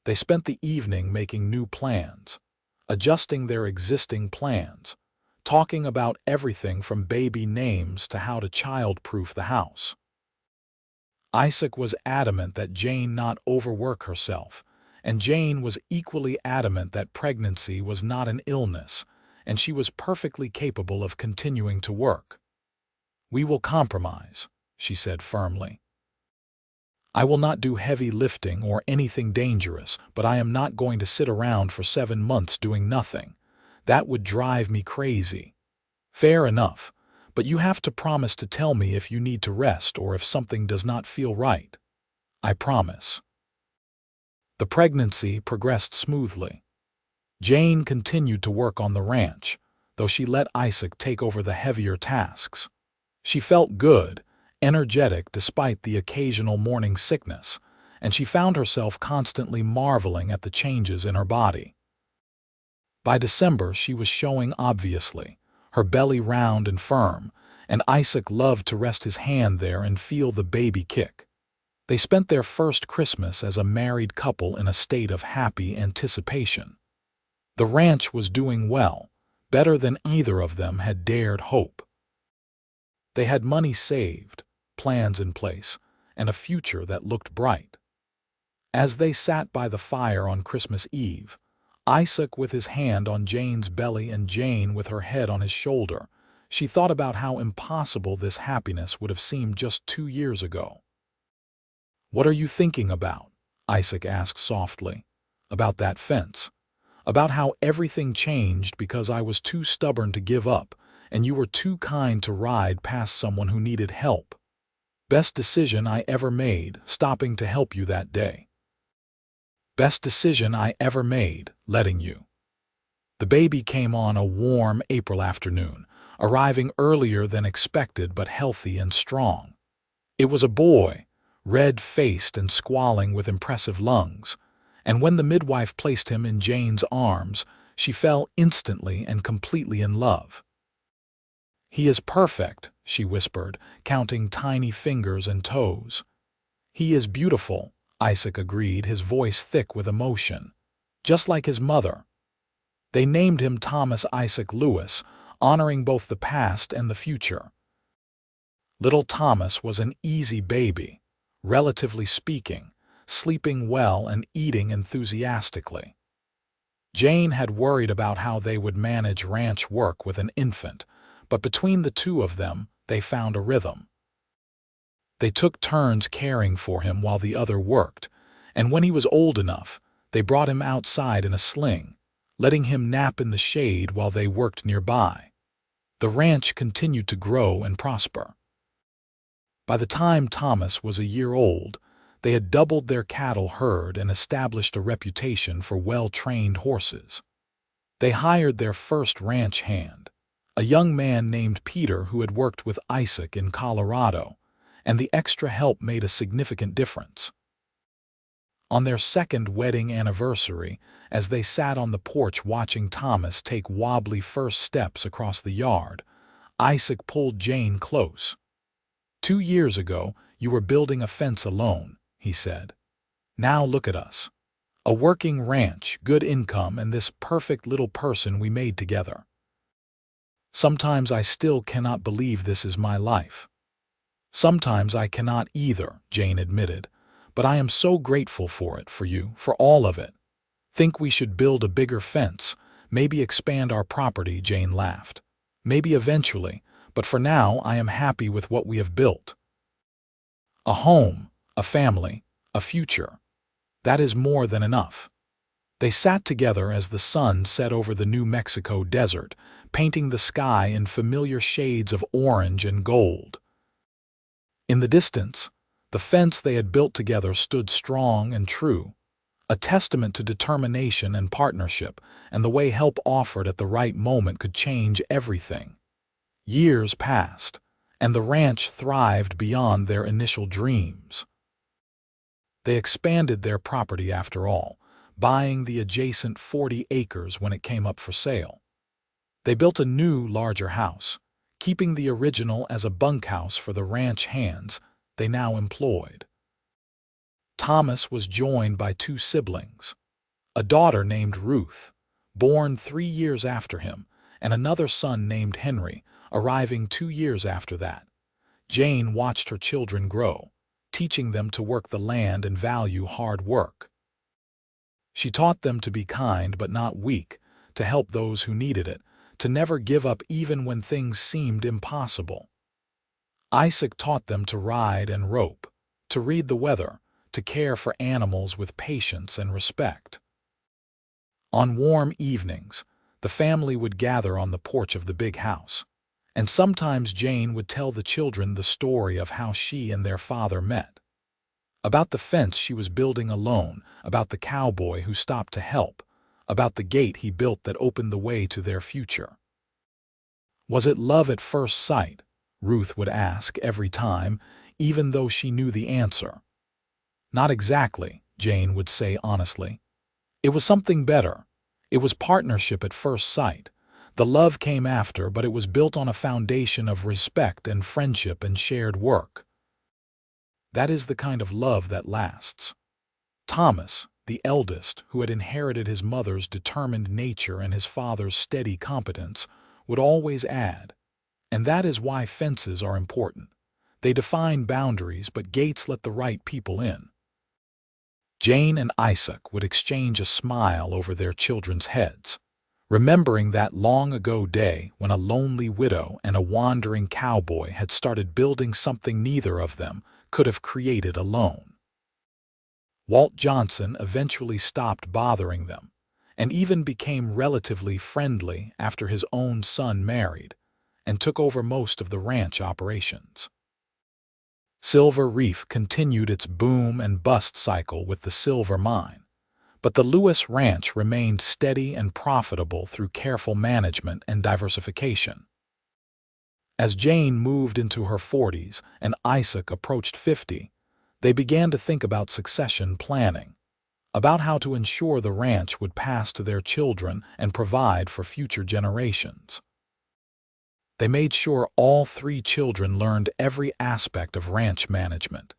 [SPEAKER 1] They spent the evening making new plans, adjusting their existing plans, talking about everything from baby names to how to child-proof the house. Isaac was adamant that Jane not overwork herself, and Jane was equally adamant that pregnancy was not an illness, and she was perfectly capable of continuing to work. "We will compromise," she said firmly. "I will not do heavy lifting or anything dangerous, but I am not going to sit around for 7 months doing nothing. That would drive me crazy." "Fair enough, but you have to promise to tell me if you need to rest or if something does not feel right." "I promise." The pregnancy progressed smoothly. Jane continued to work on the ranch, though she let Isaac take over the heavier tasks. She felt good, energetic despite the occasional morning sickness, and she found herself constantly marveling at the changes in her body. By December she was showing obviously, her belly round and firm, and Isaac loved to rest his hand there and feel the baby kick. They spent their first Christmas as a married couple in a state of happy anticipation. The ranch was doing well, better than either of them had dared hope. They had money saved, plans in place, and a future that looked bright. As they sat by the fire on Christmas Eve, Isaac with his hand on Jane's belly and Jane with her head on his shoulder, she thought about how impossible this happiness would have seemed just 2 years ago. "What are you thinking about?" Isaac asked softly. "About that fence. About how everything changed because I was too stubborn to give up, and you were too kind to ride past someone who needed help. Best decision I ever made, stopping to help you that day. Best decision I ever made, letting you." The baby came on a warm April afternoon, arriving earlier than expected but healthy and strong. It was a boy, red-faced and squalling with impressive lungs, and when the midwife placed him in Jane's arms, she fell instantly and completely in love. "He is perfect," she whispered, counting tiny fingers and toes. "He is beautiful," Isaac agreed, his voice thick with emotion. Just like his mother. They named him Thomas Isaac Lewis, honoring both the past and the future. Little Thomas was an easy baby, relatively speaking, sleeping well and eating enthusiastically. Jane had worried about how they would manage ranch work with an infant, but between the two of them, they found a rhythm. They took turns caring for him while the other worked, and when he was old enough, they brought him outside in a sling, letting him nap in the shade while they worked nearby. The ranch continued to grow and prosper. By the time Thomas was a year old, they had doubled their cattle herd and established a reputation for well-trained horses. They hired their first ranch hand, a young man named Peter who had worked with Isaac in Colorado, and the extra help made a significant difference. On their second wedding anniversary, as they sat on the porch watching Thomas take wobbly first steps across the yard, Isaac pulled Jane close. 2 years ago, you were building a fence alone, he said. Now look at us. A working ranch, good income, and this perfect little person we made together. Sometimes I still cannot believe this is my life. Sometimes I cannot either, Jane admitted, but I am so grateful for it, for you, for all of it. Think we should build a bigger fence, maybe expand our property, Jane laughed. Maybe eventually, but for now I am happy with what we have built. A home, a family, a future. That is more than enough. They sat together as the sun set over the New Mexico desert, painting the sky in familiar shades of orange and gold. In the distance, the fence they had built together stood strong and true, a testament to determination and partnership, and the way help offered at the right moment could change everything. Years passed, and the ranch thrived beyond their initial dreams. They expanded their property after all, buying the adjacent 40 acres when it came up for sale. They built a new, larger house, keeping the original as a bunkhouse for the ranch hands they now employed. Thomas was joined by 2 siblings, a daughter named Ruth, born 3 years after him, and another son named Henry, arriving 2 years after that. Jane watched her children grow, teaching them to work the land and value hard work. She taught them to be kind but not weak, to help those who needed it, to never give up even when things seemed impossible. Isaac taught them to ride and rope, to read the weather, to care for animals with patience and respect. On warm evenings, the family would gather on the porch of the big house, and sometimes Jane would tell the children the story of how she and their father met. About the fence she was building alone, about the cowboy who stopped to help, about the gate he built that opened the way to their future. Was it love at first sight? Ruth would ask every time, even though she knew the answer. Not exactly, Jane would say honestly. It was something better. It was partnership at first sight. The love came after, but it was built on a foundation of respect and friendship and shared work. That is the kind of love that lasts. Thomas, the eldest, who had inherited his mother's determined nature and his father's steady competence, would always add, and that is why fences are important. They define boundaries, but gates let the right people in. Jane and Isaac would exchange a smile over their children's heads, remembering that long-ago day when a lonely widow and a wandering cowboy had started building something neither of them could have created alone. Walt Johnson eventually stopped bothering them, and even became relatively friendly after his own son married, and took over most of the ranch operations. Silver Reef continued its boom and bust cycle with the silver mine, but the Lewis Ranch remained steady and profitable through careful management and diversification. As Jane moved into her 40s and Isaac approached 50, they began to think about succession planning, about how to ensure the ranch would pass to their children and provide for future generations. They made sure all 3 children learned every aspect of ranch management,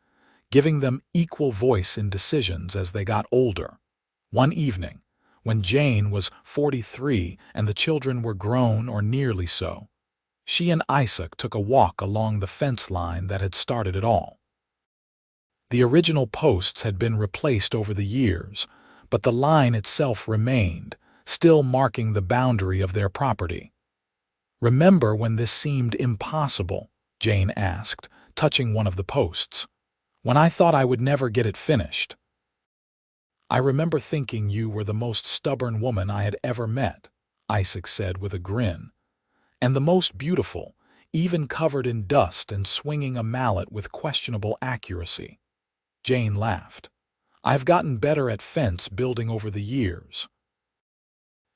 [SPEAKER 1] giving them equal voice in decisions as they got older. One evening, when Jane was 43 and the children were grown or nearly so, she and Isaac took a walk along the fence line that had started it all. The original posts had been replaced over the years, but the line itself remained, still marking the boundary of their property. "Remember when this seemed impossible?" Jane asked, touching one of the posts. "When I thought I would never get it finished." "I remember thinking you were the most stubborn woman I had ever met," Isaac said with a grin. "And the most beautiful, even covered in dust and swinging a mallet with questionable accuracy." Jane laughed. "I've gotten better at fence building over the years."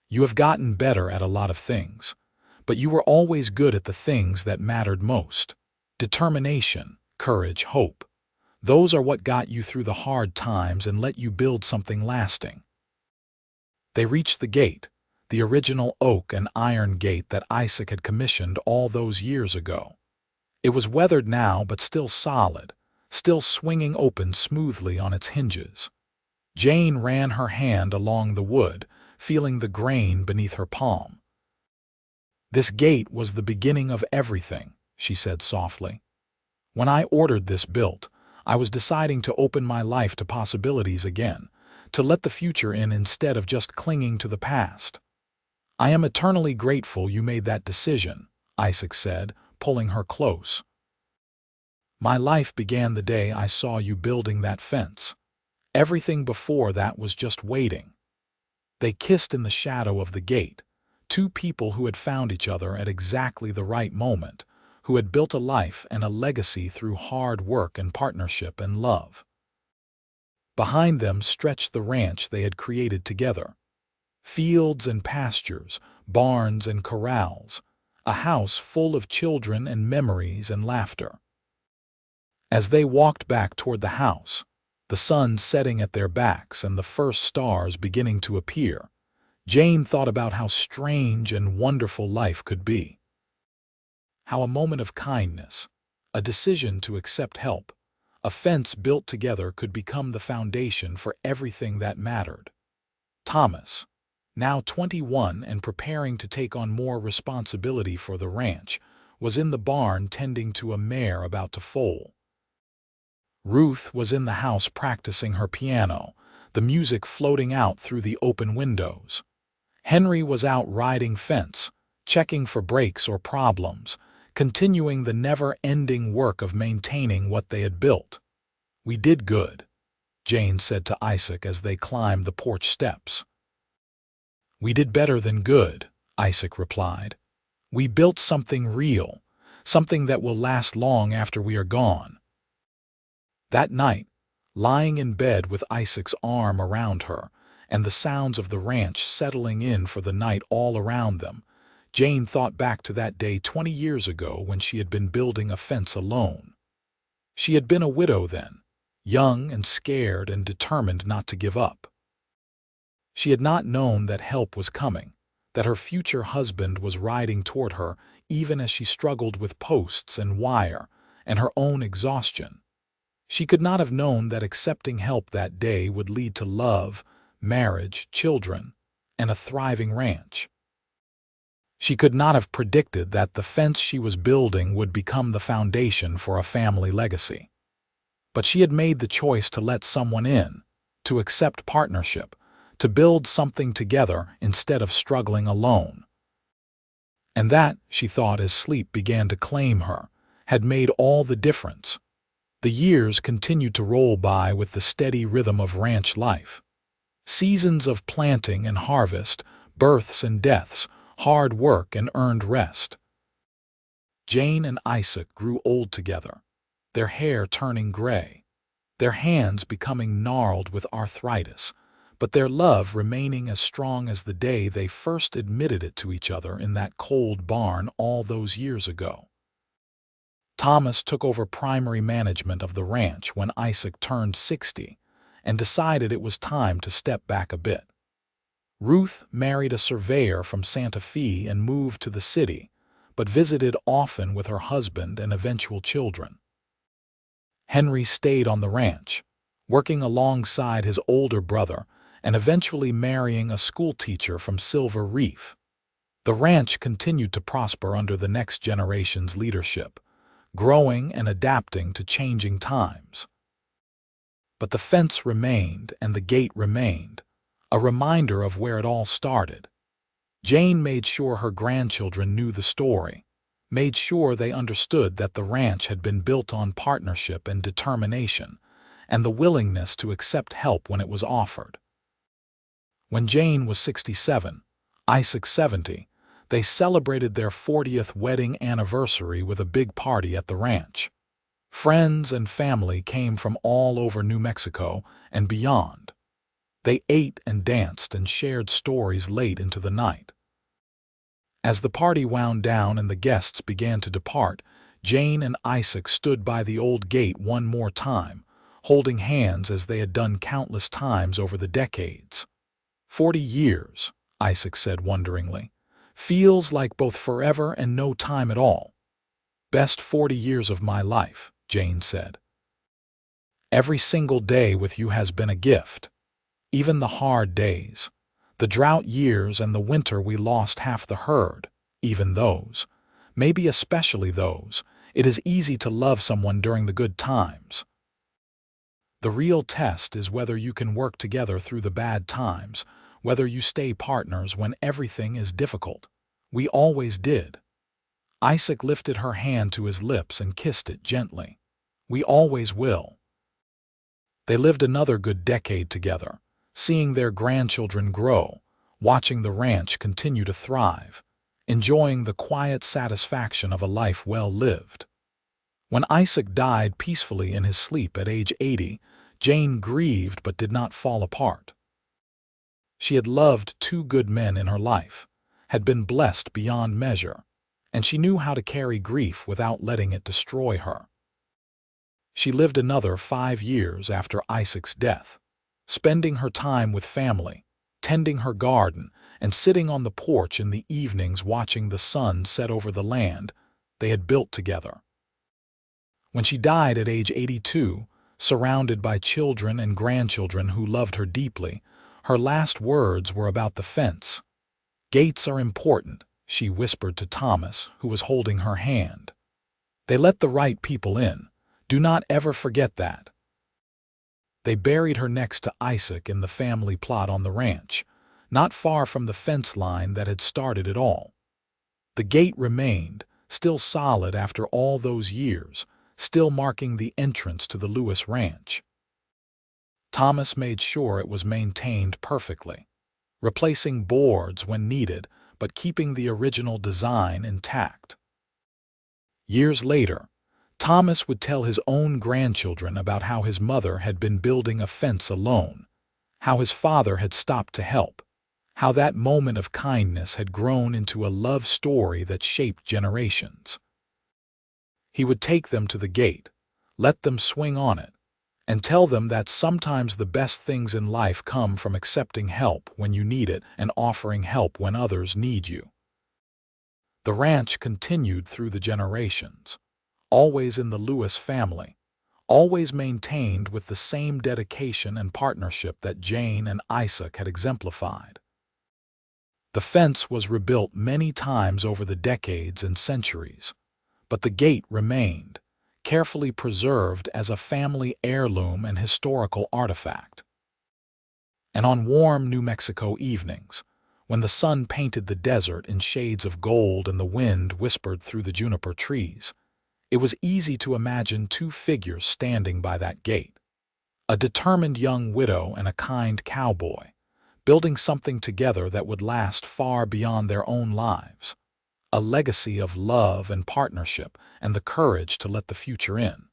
[SPEAKER 1] "You have gotten better at a lot of things, but you were always good at the things that mattered most. Determination, courage, hope. Those are what got you through the hard times and let you build something lasting." They reached the gate, the original oak and iron gate that Isaac had commissioned all those years ago. It was weathered now but still solid, still swinging open smoothly on its hinges. Jane ran her hand along the wood, feeling the grain beneath her palm. "This gate was the beginning of everything," she said softly. "When I ordered this built, I was deciding to open my life to possibilities again, to let the future in instead of just clinging to the past. I am eternally grateful you made that decision," Isaac said, pulling her close. "My life began the day I saw you building that fence. Everything before that was just waiting." They kissed in the shadow of the gate, two people who had found each other at exactly the right moment, who had built a life and a legacy through hard work and partnership and love. Behind them stretched the ranch they had created together. Fields and pastures, barns and corrals, a house full of children and memories and laughter. As they walked back toward the house, the sun setting at their backs and the first stars beginning to appear, Jane thought about how strange and wonderful life could be. How a moment of kindness, a decision to accept help, a fence built together could become the foundation for everything that mattered. Thomas, now 21 and preparing to take on more responsibility for the ranch, was in the barn tending to a mare about to foal. Ruth was in the house practicing her piano, the music floating out through the open windows. Henry was out riding fence, checking for breaks or problems, continuing the never-ending work of maintaining what they had built. "We did good," Jane said to Isaac as they climbed the porch steps. "We did better than good," Isaac replied. "We built something real, something that will last long after we are gone." That night, lying in bed with Isaac's arm around her and the sounds of the ranch settling in for the night all around them, Jane thought back to that day 20 years ago when she had been building a fence alone. She had been a widow then, young and scared and determined not to give up. She had not known that help was coming, that her future husband was riding toward her even as she struggled with posts and wire and her own exhaustion. She could not have known that accepting help that day would lead to love, marriage, children, and a thriving ranch. She could not have predicted that the fence she was building would become the foundation for a family legacy. But she had made the choice to let someone in, to accept partnership, to build something together instead of struggling alone. And that, she thought as sleep began to claim her, had made all the difference. The years continued to roll by with the steady rhythm of ranch life. Seasons of planting and harvest, births and deaths, hard work and earned rest. Jane and Isaac grew old together, their hair turning gray, their hands becoming gnarled with arthritis, but their love remaining as strong as the day they first admitted it to each other in that cold barn all those years ago. Thomas took over primary management of the ranch when Isaac turned 60 and decided it was time to step back a bit. Ruth married a surveyor from Santa Fe and moved to the city, but visited often with her husband and eventual children. Henry stayed on the ranch, working alongside his older brother and eventually marrying a schoolteacher from Silver Reef. The ranch continued to prosper under the next generation's leadership, growing and adapting to changing times. But the fence remained and the gate remained, a reminder of where it all started. Jane made sure her grandchildren knew the story, made sure they understood that the ranch had been built on partnership and determination, and the willingness to accept help when it was offered. When Jane was 67, Isaac 70, they celebrated their 40th wedding anniversary with a big party at the ranch. Friends and family came from all over New Mexico and beyond. They ate and danced and shared stories late into the night. As the party wound down and the guests began to depart, Jane and Isaac stood by the old gate one more time, holding hands as they had done countless times over the decades. 40 years, Isaac said wonderingly. Feels like both forever and no time at all. Best 40 years of my life, Jane said. Every single day with you has been a gift. Even the hard days, the drought years and the winter we lost half the herd, even those, maybe especially those, it is easy to love someone during the good times. The real test is whether you can work together through the bad times, whether you stay partners when everything is difficult. We always did. Isaac lifted her hand to his lips and kissed it gently. We always will. They lived another good decade together, seeing their grandchildren grow, watching the ranch continue to thrive, enjoying the quiet satisfaction of a life well lived. When Isaac died peacefully in his sleep at age 80, Jane grieved but did not fall apart. She had loved two good men in her life, had been blessed beyond measure, and she knew how to carry grief without letting it destroy her. She lived another 5 years after Isaac's death, spending her time with family, tending her garden, and sitting on the porch in the evenings watching the sun set over the land they had built together. When she died at age 82, surrounded by children and grandchildren who loved her deeply, her last words were about the fence. Gates are important, she whispered to Thomas, who was holding her hand. They let the right people in. Do not ever forget that. They buried her next to Isaac in the family plot on the ranch, not far from the fence line that had started it all. The gate remained, still solid after all those years, still marking the entrance to the Lewis Ranch. Thomas made sure it was maintained perfectly, replacing boards when needed, but keeping the original design intact. Years later, Thomas would tell his own grandchildren about how his mother had been building a fence alone, how his father had stopped to help, how that moment of kindness had grown into a love story that shaped generations. He would take them to the gate, let them swing on it, and tell them that sometimes the best things in life come from accepting help when you need it and offering help when others need you. The ranch continued through the generations, always in the Lewis family, always maintained with the same dedication and partnership that Jane and Isaac had exemplified. The fence was rebuilt many times over the decades and centuries, but the gate remained, carefully preserved as a family heirloom and historical artifact. And on warm New Mexico evenings, when the sun painted the desert in shades of gold and the wind whispered through the juniper trees, it was easy to imagine two figures standing by that gate, a determined young widow and a kind cowboy, building something together that would last far beyond their own lives, a legacy of love and partnership and the courage to let the future in.